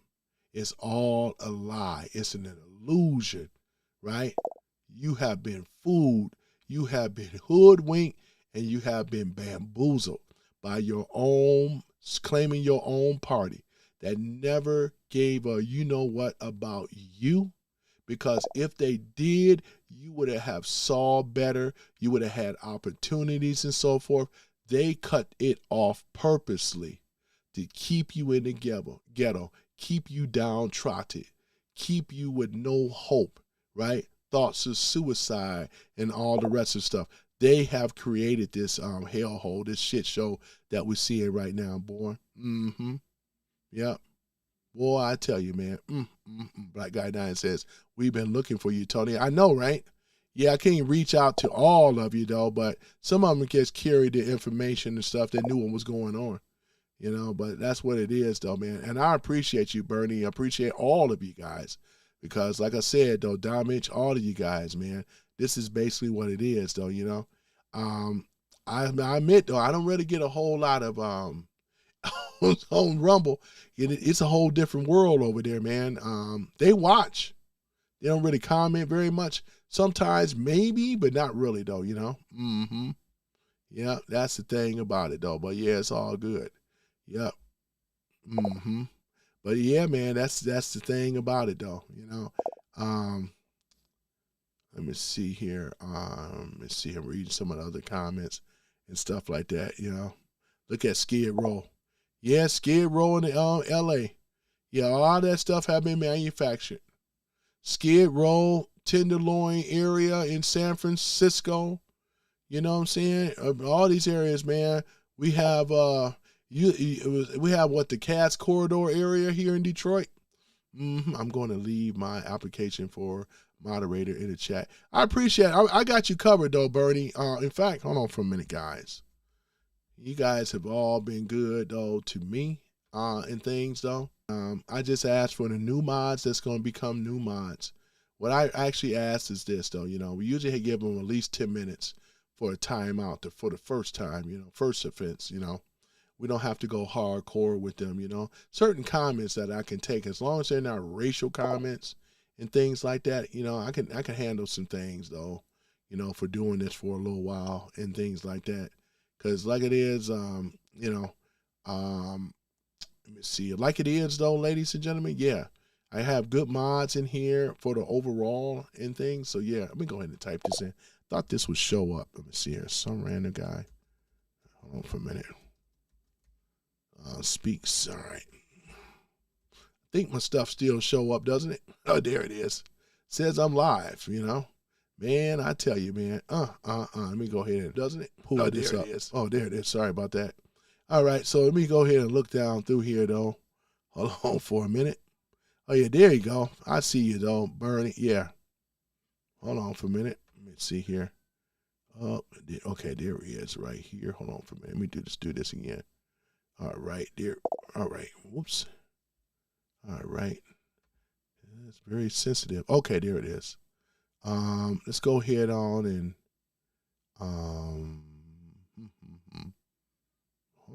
It's all a lie. It's an illusion, right? You have been fooled. You have been hoodwinked, and you have been bamboozled by your own, claiming your own party that never gave a you-know-what about you, because if they did, you would have saw better. You would have had opportunities and so forth. They cut it off purposely to keep you in the ghetto, keep you downtrodden, keep you with no hope, right? Thoughts of suicide and all the rest of stuff. They have created this hellhole, this shit show that we're seeing right now, boy. Yep. Boy, I tell you, man. Black Guy 9 says, we've been looking for you, Tony. I know, right? Yeah, I can't reach out to all of you, though, but some of them just carried the information and stuff. They knew what was going on, you know, but that's what it is, though, man. And I appreciate you, Bernie. I appreciate all of you guys because, like I said, though, Domich, all of you guys, man, this is basically what it is, though, you know. I admit, though, I don't really get a whole lot of on Rumble. It's a whole different world over there, man. They watch. They don't really comment very much. Sometimes maybe, but not really, though, you know. Yeah, that's the thing about it, though. But, yeah, it's all good. Yep. But, yeah, man, that's the thing about it, though, you know. Let me see here. I'm reading some of the other comments and stuff like that, you know. Look at Skid Row. Yeah, Skid Row in L.A. Yeah, a lot of that stuff have been manufactured. Skid Row, Tenderloin area in San Francisco. You know what I'm saying? All these areas, man. We have we have what, the Cass Corridor area here in Detroit. I'm going to leave my application for moderator in the chat. I appreciate it. I got you covered, though, Bernie. In fact, hold on for a minute, guys. You guys have all been good, though, to me and things, though. I just asked for the new mods that's going to become new mods. What I actually asked is this, though, you know, we usually give them at least 10 minutes for a timeout for the first time, you know, first offense, you know. We don't have to go hardcore with them, you know. Certain comments that I can take, as long as they're not racial comments and things like that, you know, I can handle some things, though, you know, for doing this for a little while and things like that. Because like it is, you know, let me see. Like it is, though, ladies and gentlemen, yeah. I have good mods in here for the overall and things. So, yeah, let me go ahead and type this in. Thought this would show up. Let me see here. Some random guy. Hold on for a minute. Speaks. All right. I think my stuff still show up, doesn't it? Oh, there it is. Says I'm live, you know. Man, I tell you, man. Let me go ahead and, doesn't it? Pull this up. Oh, there it is. Sorry about that. All right, so let me go ahead and look down through here, though. Hold on for a minute. Oh, yeah, there you go. I see you, though, Bernie. Yeah. Hold on for a minute. Let me see here. Oh, okay, there he is right here. Hold on for a minute. Let me do this again. All right, there. All right. Whoops. All right. It's very sensitive. Okay, there it is. Let's go ahead on and hold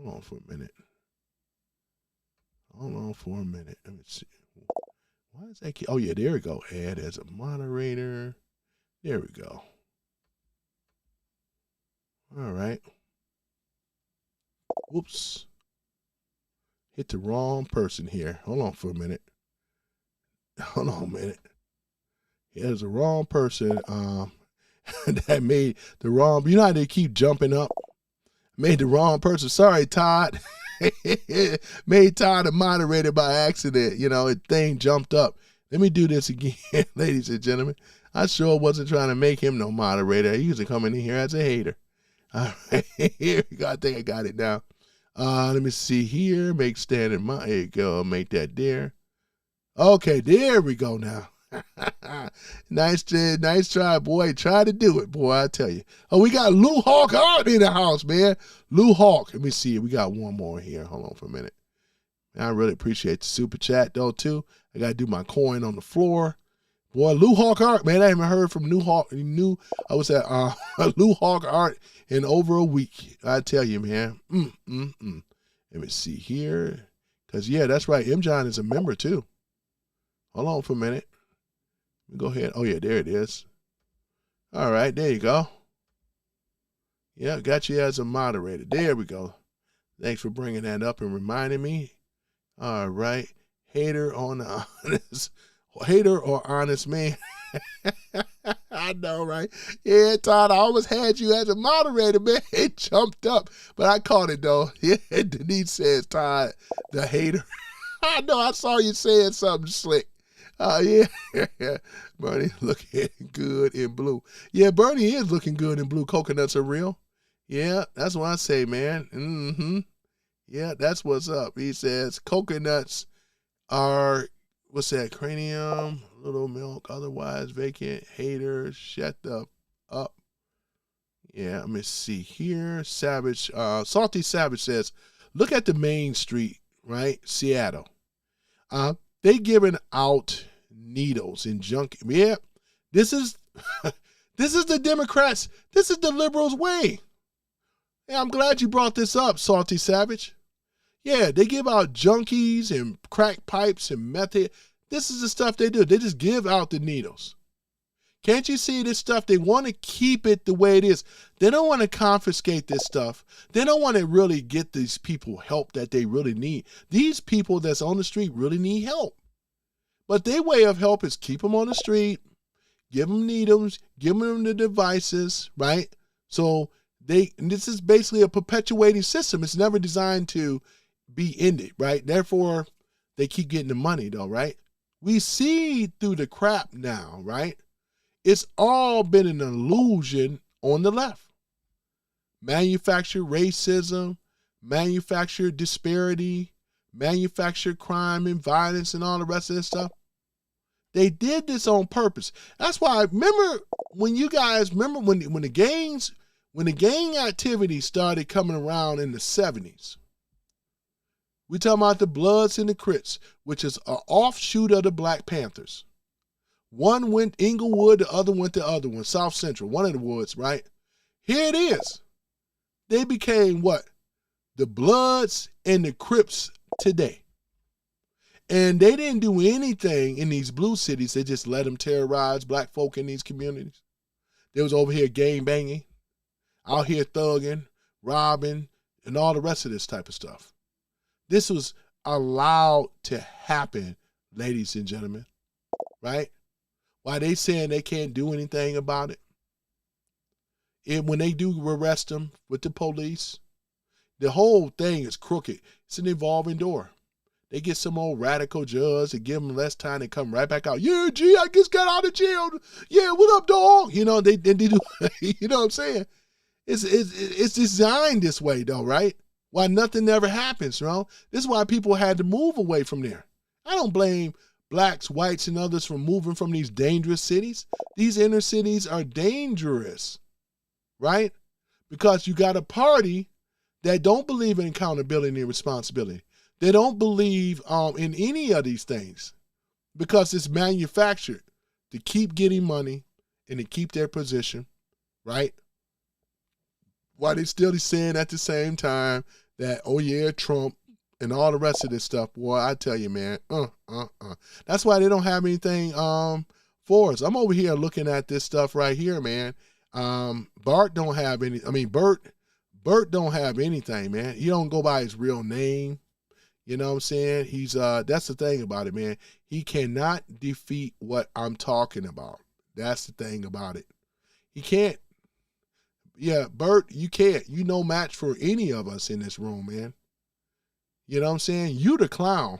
on for a minute. Hold on for a minute. Let me see. Why is that? Oh, yeah, there we go. Add as a moderator. There we go. All right. Whoops. Hit the wrong person here. Hold on for a minute. Hold on a minute. Yeah, there's the wrong person that made the wrong. You know how they keep jumping up? Made the wrong person. Sorry, Todd. Made Todd a moderator by accident. You know, the thing jumped up. Let me do this again, ladies and gentlemen. I sure wasn't trying to make him no moderator. He used to come in here as a hater. All right, here we go. I think I got it now. Let me see here. Make standard. There you go. Make that there. Okay, there we go now. Nice try, boy. Try to do it, boy. I tell you. Oh, we got Lou Hawk Art in the house, man. Lou Hawk. Let me see. We got one more here. Hold on for a minute. I really appreciate the super chat, though, too. I got to do my coin on the floor. Boy, Lou Hawk Art, man. I haven't heard from Lou Hawk Art in over a week. I tell you, man. Let me see here. Because, yeah, that's right. M. John is a member, too. Hold on for a minute. Go ahead. Oh, yeah, there it is. All right, there you go. Yeah, got you as a moderator. There we go. Thanks for bringing that up and reminding me. All right. Hater on the hater or honest man. I know, right? Yeah, Todd, I always had you as a moderator, man. It jumped up, but I caught it though. Yeah, Denise says, Todd, the hater. I know, I saw you saying something slick. Yeah, Bernie looking good in blue. Yeah, Bernie is looking good in blue. Coconuts are real. Yeah, that's what I say, man. Mm-hmm. Yeah, that's what's up. He says coconuts are, what's that, cranium, little milk, otherwise vacant, haters, shut the up. Yeah, let me see here. Savage, Salty Savage says, look at the main street, right? Seattle. They giving out needles and junk. Yeah, this is this is the Democrats. This is the liberals' way. Yeah, I'm glad you brought this up, Salty Savage. Yeah, they give out junkies and crack pipes and method. This is the stuff they do. They just give out the needles. Can't you see this stuff? They want to keep it the way it is. They don't want to confiscate this stuff. They don't want to really get these people help that they really need. These people that's on the street really need help. But their way of help is keep them on the street, give them needles, give them the devices, right? So this is basically a perpetuating system. It's never designed to be ended, right? Therefore, they keep getting the money though, right? We see through the crap now, right? It's all been an illusion on the left. Manufactured racism, manufactured disparity, manufactured crime and violence and all the rest of this stuff. They did this on purpose. That's why I remember when the gang activity started coming around in the 70s. We talking about the Bloods and the Crips, which is an offshoot of the Black Panthers. One went Inglewood, the other went the other one, South Central, one of the woods, right? Here it is. They became what? The Bloods and the Crips today. And they didn't do anything in these blue cities. They just let them terrorize black folk in these communities. They was over here gang banging, out here thugging, robbing, and all the rest of this type of stuff. This was allowed to happen, ladies and gentlemen, right? Why they saying they can't do anything about it? When they do arrest them with the police, the whole thing is crooked. It's an evolving door. They get some old radical judge and give them less time and come right back out. Yeah, gee, I just got out of jail. Yeah, what up, dog? You know, they do, you know what I'm saying? It's designed this way though, right? Why nothing ever happens, you know? This is why people had to move away from there. I don't blame blacks, whites, and others from moving from these dangerous cities. These inner cities are dangerous, right? Because you got a party that don't believe in accountability and responsibility. They don't believe in any of these things because it's manufactured to keep getting money and to keep their position, right? While they still saying at the same time that, oh yeah, Trump and all the rest of this stuff, boy, I tell you, man, That's why they don't have anything for us. I'm over here looking at this stuff right here, man. Bart don't have any, Bert don't have anything, man. He don't go by his real name. You know what I'm saying? He's that's the thing about it, man. He cannot defeat what I'm talking about. That's the thing about it. He can't. Yeah, Bert, you can't. You no match for any of us in this room, man. You know what I'm saying? You the clown.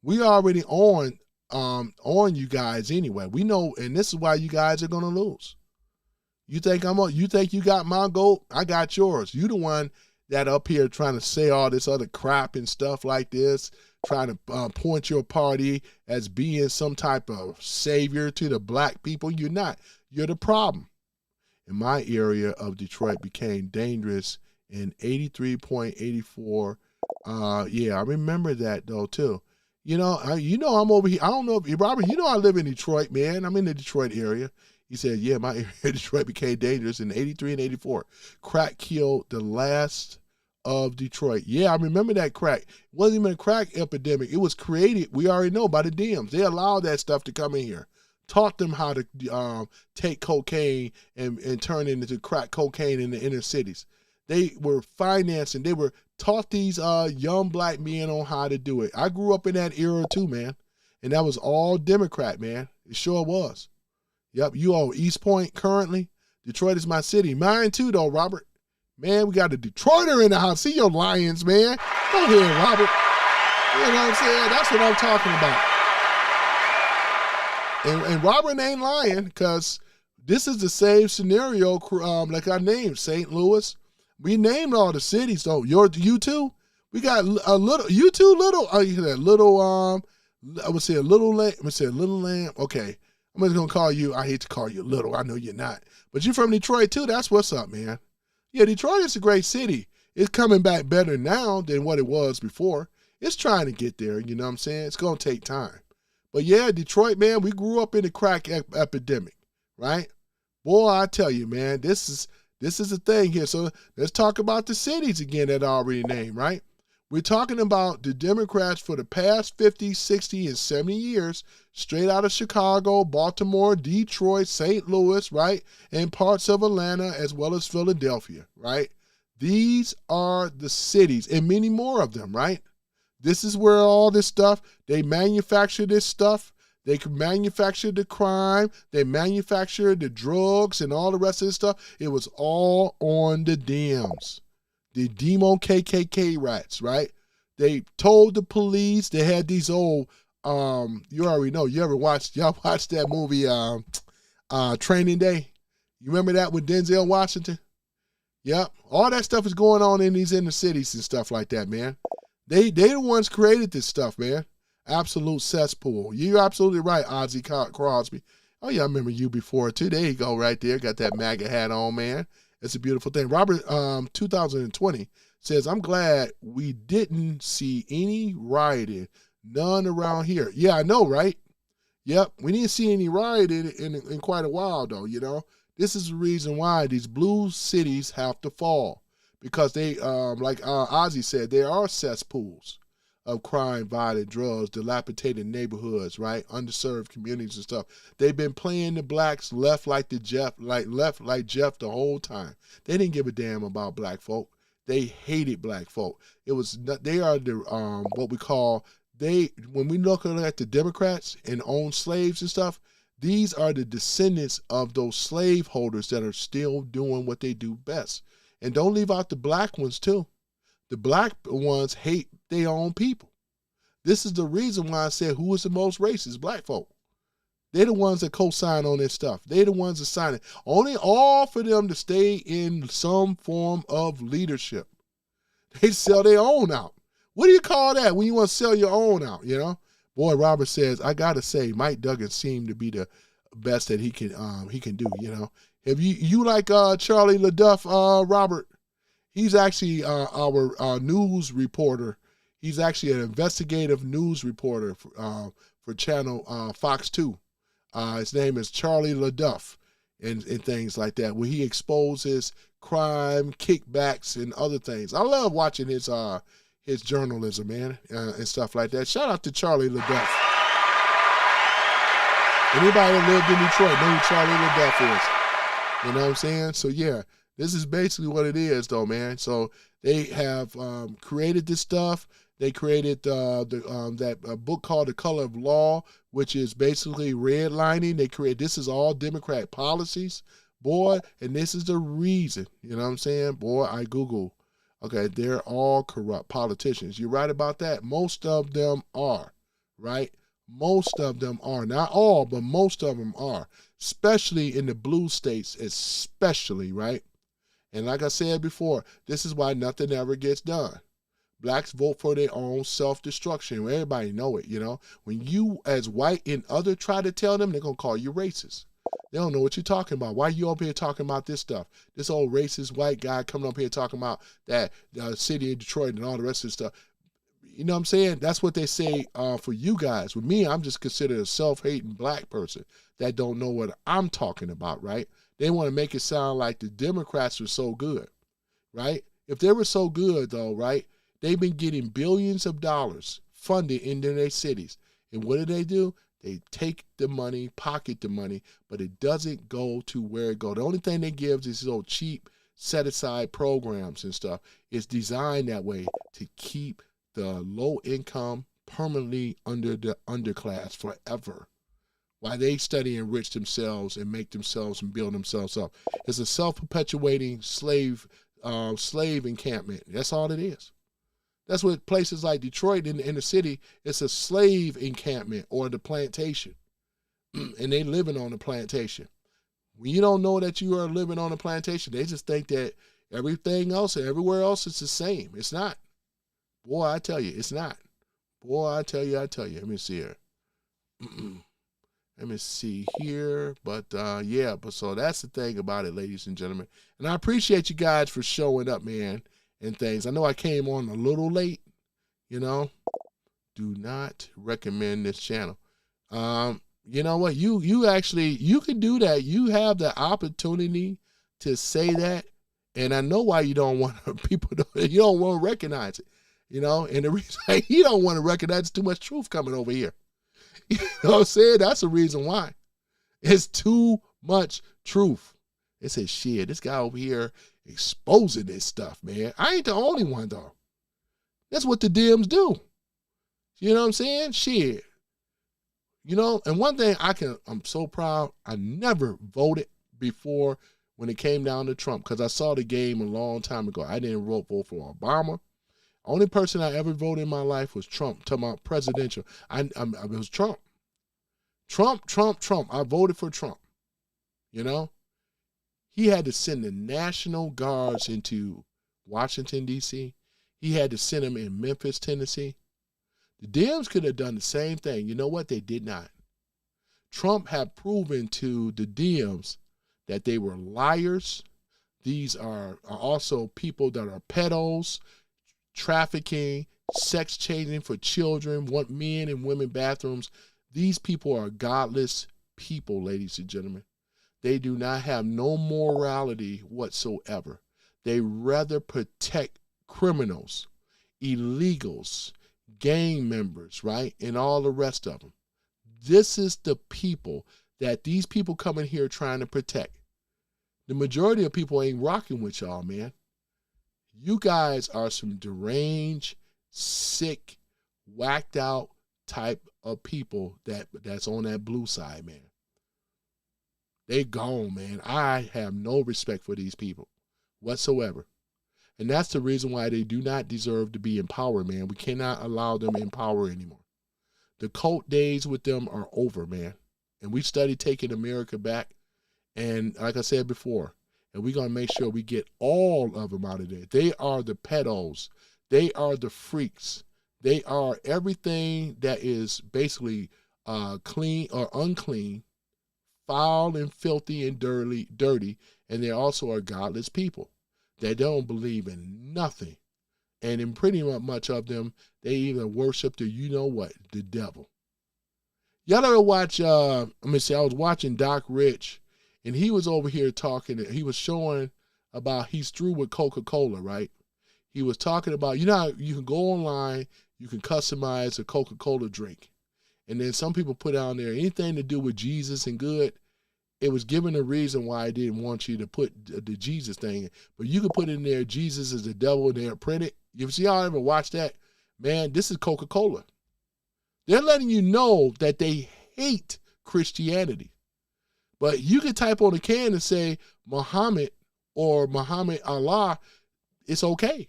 We already on you guys anyway. We know, and this is why you guys are gonna lose. You think you got my goat? I got yours. You the one that up here trying to say all this other crap and stuff like this, trying to point your party as being some type of savior to the black people. You're not. You're the problem. And my area of Detroit became dangerous in 83.84. Yeah, I remember that though too. You know, I'm over here. I don't know if Robert, I live in Detroit, man. I'm in the Detroit area. He said, yeah, my area of Detroit became dangerous in 83 and 84. Crack killed the last of Detroit. Yeah, I remember that crack. It wasn't even a crack epidemic. It was created, we already know, by the Dems. They allowed that stuff to come in here. Taught them how to take cocaine and turn it into crack cocaine in the inner cities. They were financing, they were taught these young black men on how to do it. I grew up in that era too, man. And that was all Democrat, man. It sure was. Yep, you own East Point currently. Detroit is my city. Mine too, though, Robert. Man, we got a Detroiter in the house. See your Lions, man. Go ahead, Robert. You know what I'm saying? That's what I'm talking about. And Robert ain't lying, because this is the same scenario like I named St. Louis. We named all the cities, though. You too? We got a little, you too little, I would say a little lamb. I'm going to say a little lamb. Okay. I'm just going to call you, I hate to call you little. I know you're not. But you're from Detroit too. That's what's up, man. Yeah, Detroit is a great city. It's coming back better now than what it was before. It's trying to get there, you know what I'm saying? It's going to take time. But yeah, Detroit, man, we grew up in the crack epidemic, right? Boy, I tell you, man, this is the thing here. So let's talk about the cities again that I already named, right? We're talking about the Democrats for the past 50, 60, and 70 years, straight out of Chicago, Baltimore, Detroit, St. Louis, right? And parts of Atlanta, as well as Philadelphia, right? These are the cities, and many more of them, right? This is where all this stuff, they manufacture this stuff. They can manufacture the crime. They manufacture the drugs and all the rest of this stuff. It was all on the Dems. The Demo KKK rats, right? They told the police. They had these old, you already know. Y'all watched that movie, Training Day? You remember that with Denzel Washington? Yep. All that stuff is going on in these inner cities and stuff like that, man. They the ones created this stuff, man. Absolute cesspool. You're absolutely right, Ozzy Crosby. Oh, yeah, I remember you before, too. There you go, right there. Got that MAGA hat on, man. It's a beautiful thing. Robert, 2020 says, I'm glad we didn't see any rioting, none around here. Yeah, I know, right? Yep, we didn't see any rioting in quite a while, though, you know. This is the reason why these blue cities have to fall. Because they, like Ozzy said, there are cesspools of crime, violence, drugs, dilapidated neighborhoods, right? Underserved communities and stuff. They've been playing the blacks left like Jeff the whole time. They didn't give a damn about black folk. They hated black folk. They are the what we call when we look at the Democrats and own slaves and stuff, these are the descendants of those slave holders that are still doing what they do best. And don't leave out the black ones too. The black ones hate their own people. This is the reason why I said who is the most racist? Black folk. They're the ones that co-sign on this stuff. They're the ones that sign it. Only all for them to stay in some form of leadership. They sell their own out. What do you call that when you want to sell your own out, you know? Boy, Robert says, I got to say, Mike Duggan seemed to be the best that he can do, you know? Have you like Charlie LaDuff, Robert? He's actually our news reporter. He's actually an investigative news reporter for channel Fox 2. His name is Charlie LaDuff and things like that, where he exposes crime, kickbacks, and other things. I love watching his journalism, man, and stuff like that. Shout out to Charlie LaDuff. Anybody that lived in Detroit know who Charlie LaDuff is. You know what I'm saying? So, yeah, this is basically what it is, though, man. So they have created this stuff. They created that book called The Color of Law, which is basically redlining. This is all Democrat policies, boy, and this is the reason. You know what I'm saying? Boy, I Google. Okay, they're all corrupt politicians. You're right about that. Most of them are, right? Most of them are. Not all, but most of them are. Especially in the blue states, especially, right? And like I said before, this is why nothing ever gets done. Blacks vote for their own self-destruction. Everybody know it, you know. When you, as white and other, try to tell them, they're going to call you racist. They don't know what you're talking about. Why are you up here talking about this stuff? This old racist white guy coming up here talking about that city of Detroit and all the rest of the stuff. You know what I'm saying? That's what they say for you guys. With me, I'm just considered a self-hating black person that don't know what I'm talking about, right? They want to make it sound like the Democrats are so good, right? If they were so good, though, right, they've been getting billions of dollars funded into their cities. And what do? They take the money, pocket the money, but it doesn't go to where it goes. The only thing they give is these old cheap set-aside programs and stuff. It's designed that way to keep the low-income permanently under the underclass forever, while they study and enrich themselves and make themselves and build themselves up. It's a self-perpetuating slave encampment. That's all it is. That's what places like Detroit in the city, it's a slave encampment or the plantation. And they living on the plantation. When you don't know that you are living on a plantation, they just think that everything else and everywhere else is the same. It's not. Boy, I tell you, it's not. Boy, I tell you. Let me see here. Let me see here. But yeah, but so that's the thing about it, ladies and gentlemen. And I appreciate you guys for showing up, man, and things. I know I came on a little late, you know. Do not recommend this channel. You know what? You can do that. You have the opportunity to say that, and I know why you don't want people to. You don't want to recognize it, you know. And the reason you don't want to recognize it's too much truth coming over here. You know what I'm saying? That's the reason why. It's too much truth. They say, shit, this guy over here exposing this stuff, man. I ain't the only one though. That's what the Dems do. You know what I'm saying? Shit. You know, and one thing I'm so proud, I never voted before when it came down to Trump, because I saw the game a long time ago. I didn't vote for Obama. Only person I ever voted in my life was Trump. Talking about presidential. It was Trump. Trump. I voted for Trump. You know? He had to send the National Guards into Washington, D.C. He had to send them in Memphis, Tennessee. The Dems could have done the same thing. You know what? They did not. Trump had proven to the Dems that they were liars. These are also people that are pedos, trafficking, sex changing for children, want men and women bathrooms. These people are godless people, ladies and gentlemen. They do not have no morality whatsoever. They rather protect criminals, illegals, gang members, right? And all the rest of them. This is the people that these people come in here trying to protect. The majority of people ain't rocking with y'all, man. You guys are some deranged, sick, whacked out type of people that's on that blue side, man. They gone, man. I have no respect for these people whatsoever. And that's the reason why they do not deserve to be in power, man. We cannot allow them in power anymore. The cult days with them are over, man. And we studied taking America back. And like I said before, and we're going to make sure we get all of them out of there. They are the pedos. They are the freaks. They are everything that is basically clean or unclean, foul and filthy and dirty. And they also are godless people. They don't believe in nothing. And in pretty much of them, they even worship the, you know what, the devil. Y'all ever watch, I was watching Doc Rich, and he was over here talking, he was showing about he's through with Coca-Cola, right? He was talking about, you know how you can go online, you can customize a Coca-Cola drink. And then some people put on there anything to do with Jesus and good. It was given a reason why I didn't want you to put the Jesus thing. But you could put in there Jesus is the devil and they're printed. You see y'all ever watch that? Man, this is Coca-Cola. They're letting you know that they hate Christianity. But you can type on a can and say Muhammad or Muhammad Allah, it's okay.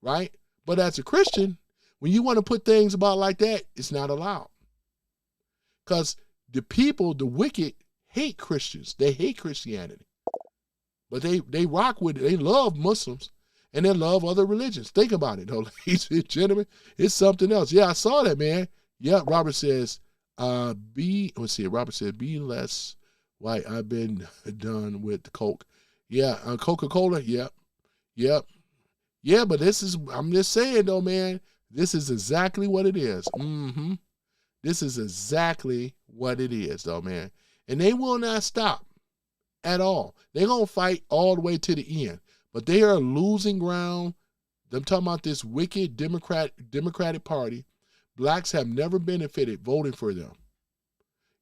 Right? But as a Christian, when you want to put things about like that, it's not allowed. Because the people, the wicked, hate Christians. They hate Christianity. But they rock with it. They love Muslims and they love other religions. Think about it, though, ladies and gentlemen. It's something else. Yeah, I saw that, man. Yeah, Robert says, Robert said, be less white. I've been done with the Coke. Yeah, Coca-Cola, yep. Yeah, but I'm just saying, though, man, this is exactly what it is. This is exactly what it is, though, man. And they will not stop at all. They're going to fight all the way to the end. But they are losing ground. I'm talking about this wicked Democratic Party. Blacks have never benefited voting for them.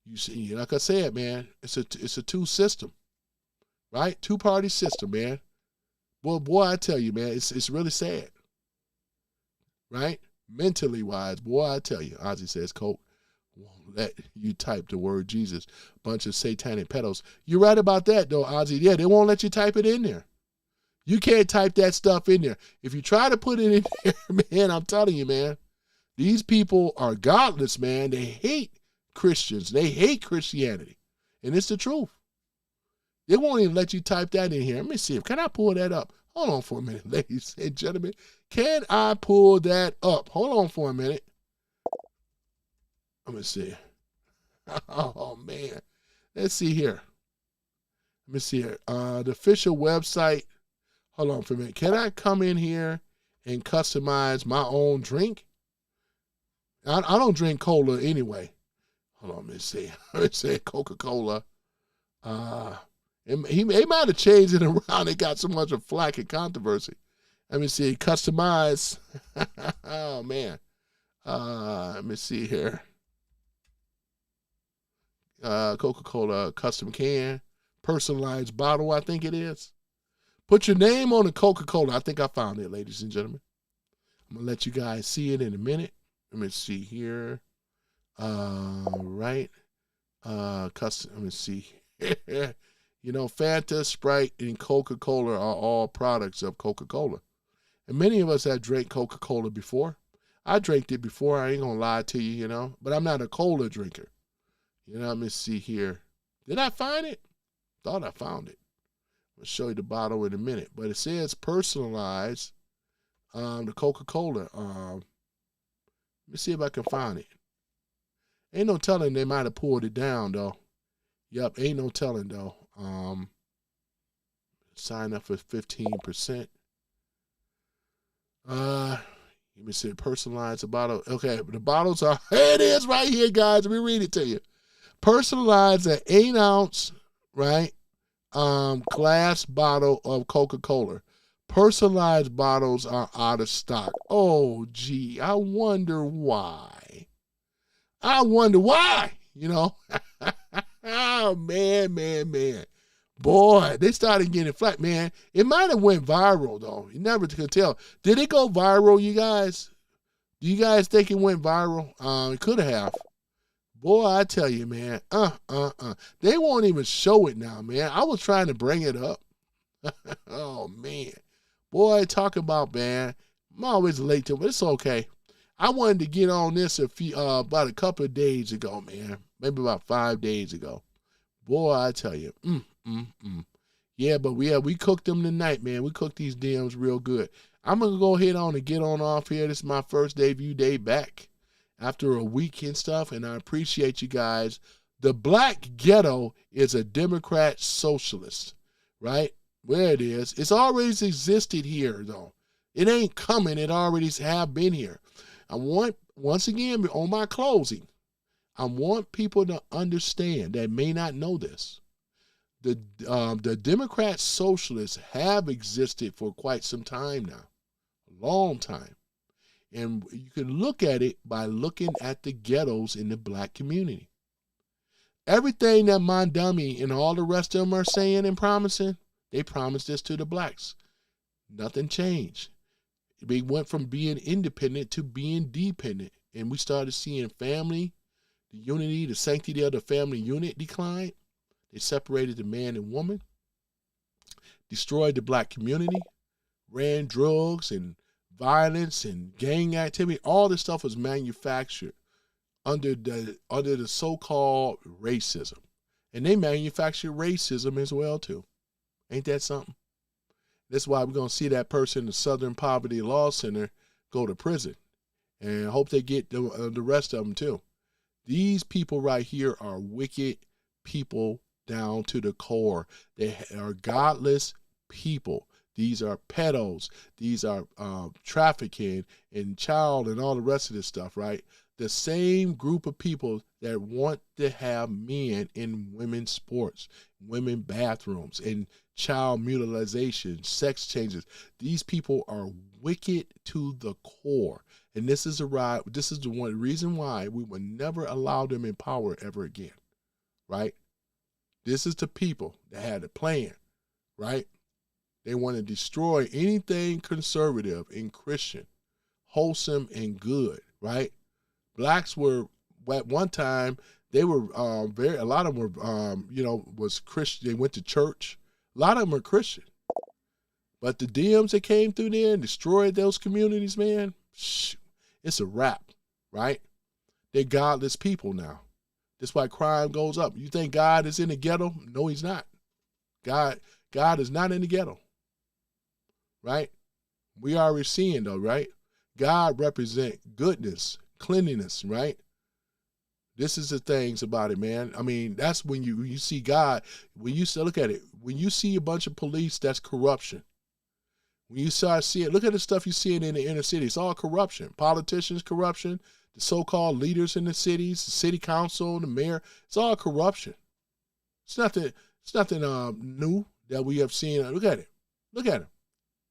You see, like I said, man, it's a two system, right? Two-party system, man. Boy, I tell you, man, it's really sad, right? mentally wise. Boy, I tell you, Ozzy says, Coke won't let you type the word Jesus. Bunch of satanic pedos. You're right about that, though, Ozzy. Yeah, they won't let you type it in there. You can't type that stuff in there. If you try to put it in there, man, I'm telling you, man, these people are godless, man. They hate Christians. They hate Christianity. And it's the truth. They won't even let you type that in here. Let me see. Can I pull that up? Hold on for a minute, ladies and gentlemen. Can I pull that up? Hold on for a minute. Let me see. Oh, man. Let's see here. Let me see here. The official website. Hold on for a minute. Can I come in here and customize my own drink? I don't drink cola anyway. Hold on, let me see. Let me say Coca-Cola. He might have changed it around. It got so much of flack and controversy. Let me see. Customize. Oh, man. Let me see here. Coca-Cola custom can. Personalized bottle, I think it is. Put your name on the Coca-Cola. I think I found it, ladies and gentlemen. I'm going to let you guys see it in a minute. Let me see here. Right. Custom. Let me see. You know, Fanta, Sprite, and Coca-Cola are all products of Coca-Cola. And many of us have drank Coca-Cola before. I drank it before. I ain't going to lie to you, you know. But I'm not a cola drinker. You know, let me see here. Did I find it? Thought I found it. I'll show you the bottle in a minute. But it says personalized, the Coca-Cola. Let me see if I can find it. Ain't no telling they might have pulled it down, though. Yep, ain't no telling, though. Sign up for 15%. Let me see, personalized a bottle. Okay, the bottles are, here it is right here, guys. Let me read it to you. Personalized an 8-ounce, right, glass bottle of Coca-Cola. Personalized bottles are out of stock. Oh, gee, I wonder why. You know? Oh, man. Boy, they started getting flat, man. It might have went viral, though. You never could tell. Did it go viral, you guys? Do you guys think it went viral? It could have. Boy, I tell you, man. They won't even show it now, man. I was trying to bring it up. Oh, man. Boy, talk about, man. I'm always late to it, but it's okay. I wanted to get on this about a couple of days ago, man. Maybe about 5 days ago. Boy, I tell you. Yeah, but we cooked them tonight, man. We cooked these DMs real good. I'm going to go ahead on and get on off here. This is my first debut day back after a week and stuff, and I appreciate you guys. The Black Ghetto is a Democrat socialist, right? Where it is. It's always existed here, though. It ain't coming. It already have been here. I want, once again, on my closing, I want people to understand that may not know this. The Democrat socialists have existed for quite some time now, a long time. And you can look at it by looking at the ghettos in the black community. Everything that Mondami and all the rest of them are saying and promising, they promised this to the blacks. Nothing changed. We went from being independent to being dependent. And we started seeing family, the unity, the sanctity of the family unit decline. They separated the man and woman, destroyed the black community, ran drugs and violence and gang activity. All this stuff was manufactured under the so-called racism. And they manufactured racism as well, too. Ain't that something? That's why we're going to see that person in the Southern Poverty Law Center go to prison. And I hope they get the rest of them, too. These people right here are wicked people down to the core. They are godless people. These are pedos. These are trafficking and child and all the rest of this stuff, right? The same group of people that want to have men in women's sports, women bathrooms, and child mutilization, sex changes. These people are wicked to the core. And this is the one reason why we will never allow them in power ever again, right? This is the people that had a plan, right? They want to destroy anything conservative and Christian, wholesome and good, right? Blacks were, at one time, they were a lot of them were, was Christian. They went to church. A lot of them were Christian. But the DMs that came through there and destroyed those communities, man, it's a wrap, right? They're godless people now. That's why crime goes up. You think God is in the ghetto? No, he's not. God is not in the ghetto, right? We already seeing though, right? God represents goodness, cleanliness, right? This is the things about it, man. I mean, that's when you see God. When you look at it, when you see a bunch of police, that's corruption. When you start seeing, look at the stuff you're seeing in the inner city. It's all corruption. Politicians, corruption. The so-called leaders in the cities, the city council, the mayor. It's all corruption. It's nothing. It's nothing new that we have seen. Look at it. Look at it.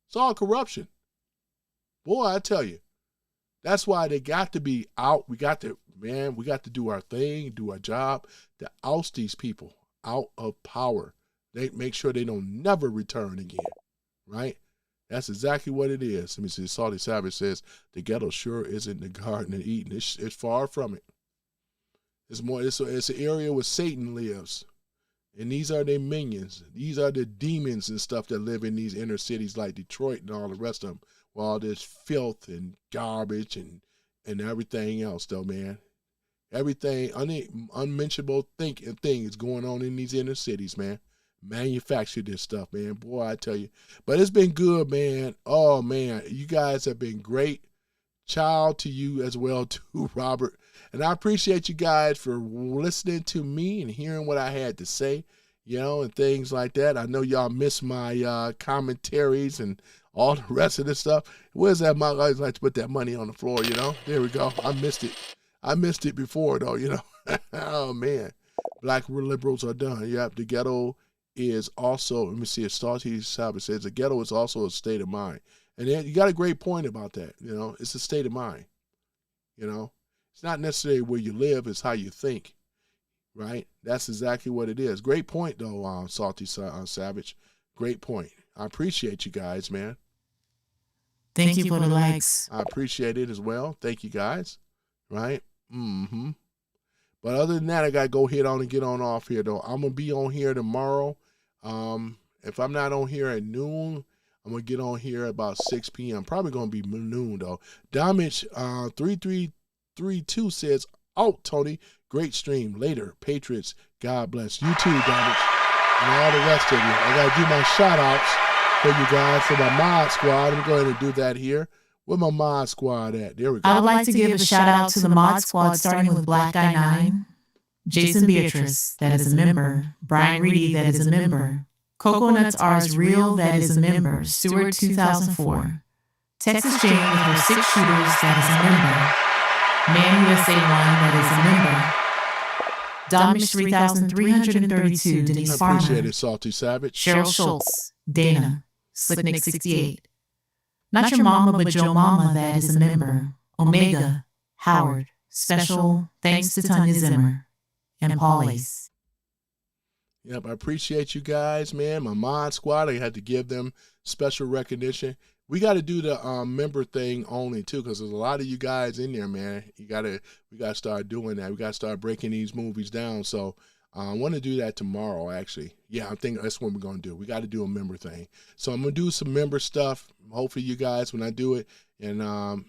It's all corruption. Boy, I tell you, that's why they got to be out. We got to do our thing, do our job to oust these people out of power. They make sure they don't never return again, right? That's exactly what it is. Let me see. Salty Savage says the ghetto sure isn't the Garden of Eden. It's far from it. It's more. It's an area where Satan lives, and these are their minions. These are the demons and stuff that live in these inner cities like Detroit and all the rest of them. With all this filth and garbage and everything else, though, man. Everything unmentionable thing is going on in these inner cities, man. Manufacture this stuff, man. Boy, I tell you. But it's been good, man. Oh, man. You guys have been great. Child to you as well, too, Robert. And I appreciate you guys for listening to me and hearing what I had to say, and things like that. I know y'all miss my commentaries and all the rest of this stuff. Where's that? I always like to put that money on the floor, There we go. I missed it. I missed it before, though, Oh, man. Black liberals are done. Yep, the ghetto is also, let me see, Salty Sabbath says the ghetto is also a state of mind. And then you got a great point about that, It's a state of mind, It's not necessarily where you live, it's how you think, right? That's exactly what it is. Great point, though, Salty Savage. Great point. I appreciate you guys, man. Thank you for the likes. I appreciate it as well. Thank you, guys. Right? Mm-hmm. But other than that, I got to go ahead on and get on off here, though. I'm going to be on here tomorrow. If I'm not on here at noon, I'm going to get on here about 6 p.m. Probably going to be noon, though. Damage 3332 says, "Oh, Tony, great stream. Later, Patriots. God bless. You too, Damage. And all the rest of you. I got to do my shout-outs for you guys, for my mod squad. I'm going to do that here. Where my mod squad at? There we go. I would like to give a shout out to the mod squad, starting with Black Guy 9, Jason Beatrice, that is a member, Brian Reedy, that is a member, Coconuts R's Real, that is a member, Stewart 2004, Texas Jane with her 6 shooters, that is a member, Man USA 1, that is a member, Domish 3332, Denise I Farmer, appreciate it, Salty Savage. Cheryl Schultz, Dana, Slicknick 68. Not your mama, but Joe Mama, that is a member. Omega, Howard, special thanks to Tanya Zimmer, and Paul Ace. Yep, I appreciate you guys, man. My mod squad, I had to give them special recognition. We got to do the member thing only, too, because there's a lot of you guys in there, man. We got to start doing that. We got to start breaking these movies down. So I want to do that tomorrow, actually. Yeah, I think that's what we're going to do. We got to do a member thing. So I'm going to do some member stuff. Hopefully you guys, when I do it, and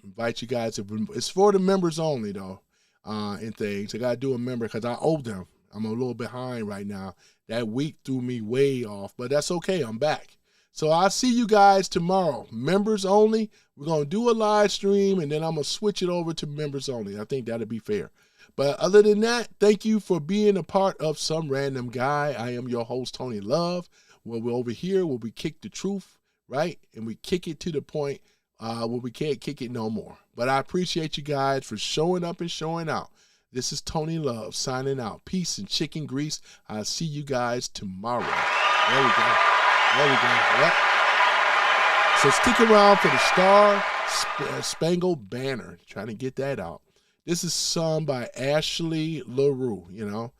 invite you guys. It's for the members only, though, and things. I got to do a member because I owe them. I'm a little behind right now. That week threw me way off, but that's okay. I'm back. So I'll see you guys tomorrow. Members only. We're going to do a live stream, and then I'm going to switch it over to members only. I think that'll be fair. But other than that, thank you for being a part of Some Random Guy. I am your host, Tony Love. Well, we're over here where we kick the truth, right? And we kick it to the point where we can't kick it no more. But I appreciate you guys for showing up and showing out. This is Tony Love signing out. Peace and chicken grease. I'll see you guys tomorrow. There we go. There we go. Yep. So stick around for the Star Spangled Banner. Trying to get that out. This is sung by Ashley LaRue, and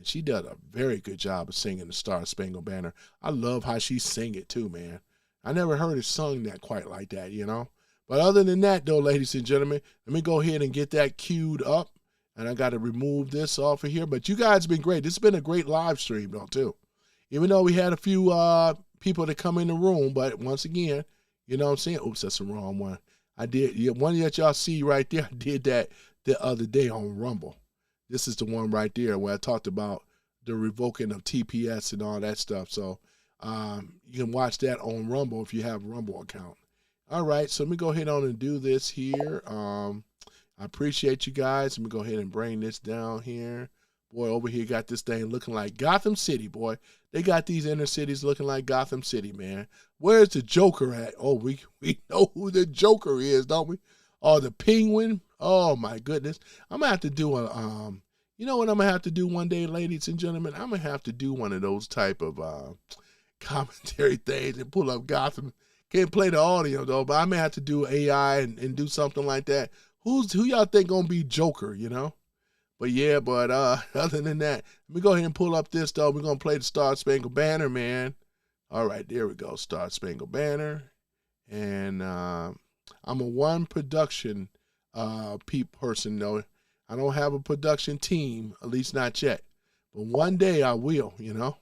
she did a very good job of singing the Star Spangled Banner. I love how she sing it too, man. I never heard it sung that quite like that, But other than that, though, ladies and gentlemen, let me go ahead and get that queued up. And I got to remove this off of here. But you guys have been great. This has been a great live stream, though, too. Even though we had a few people that come in the room. But once again, you know what I'm saying? Oops, that's the wrong one. I did. Yeah, one that y'all see right there, I did that the other day on Rumble. This is the one right there where I talked about the revoking of TPS and all that stuff. So you can watch that on Rumble if you have a Rumble account. All right, so let me go ahead on and do this here. I appreciate you guys. Let me go ahead and bring this down here. Boy, over here got this thing looking like Gotham City, boy. They got these inner cities looking like Gotham City, man. Where's the Joker at? Oh, we know who the Joker is, don't we? Oh, the Penguin. Oh, my goodness. I'm going to have to do a, you know what I'm going to have to do one day, ladies and gentlemen? I'm going to have to do one of those type of commentary things and pull up Gotham. Can't play the audio, though, but I may have to do AI and do something like that. Who y'all think gonna be Joker, you know? But yeah, other than that, let me go ahead and pull up this, though. We're gonna play the Star Spangled Banner, man. All right, there we go, Star Spangled Banner. And I'm a one production person, though. I don't have a production team, at least not yet. But one day I will, you know?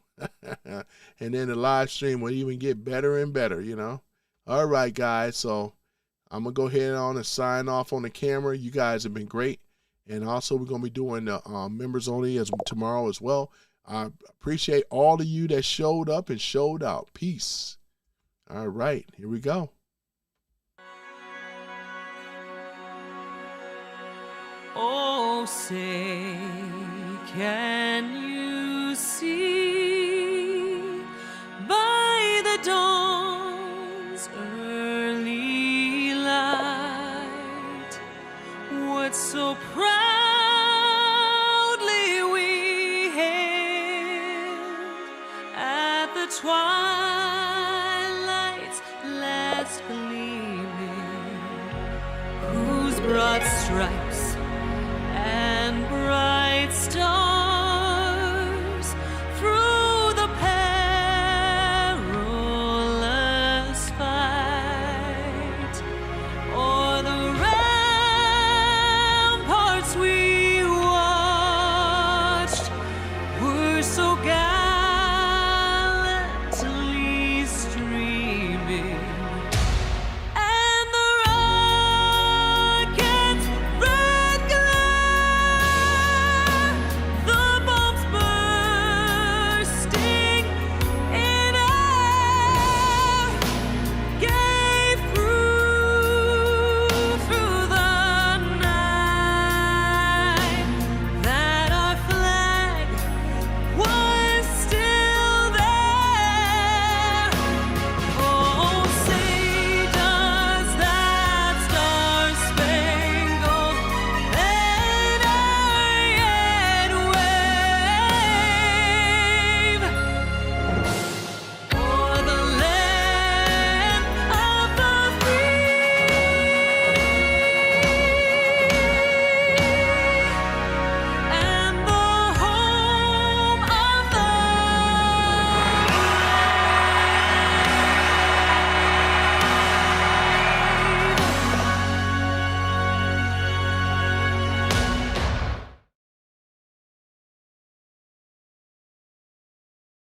And then the live stream will even get better and better, you know? All right, guys, so I'm going to go ahead on and sign off on the camera. You guys have been great. And also, we're going to be doing the members only tomorrow as well. I appreciate all of you that showed up and showed out. Peace. All right, here we go. Oh, say, can you see by the dawn's early light what so proudly we hailed at the twilight's last gleaming, whose broad stripes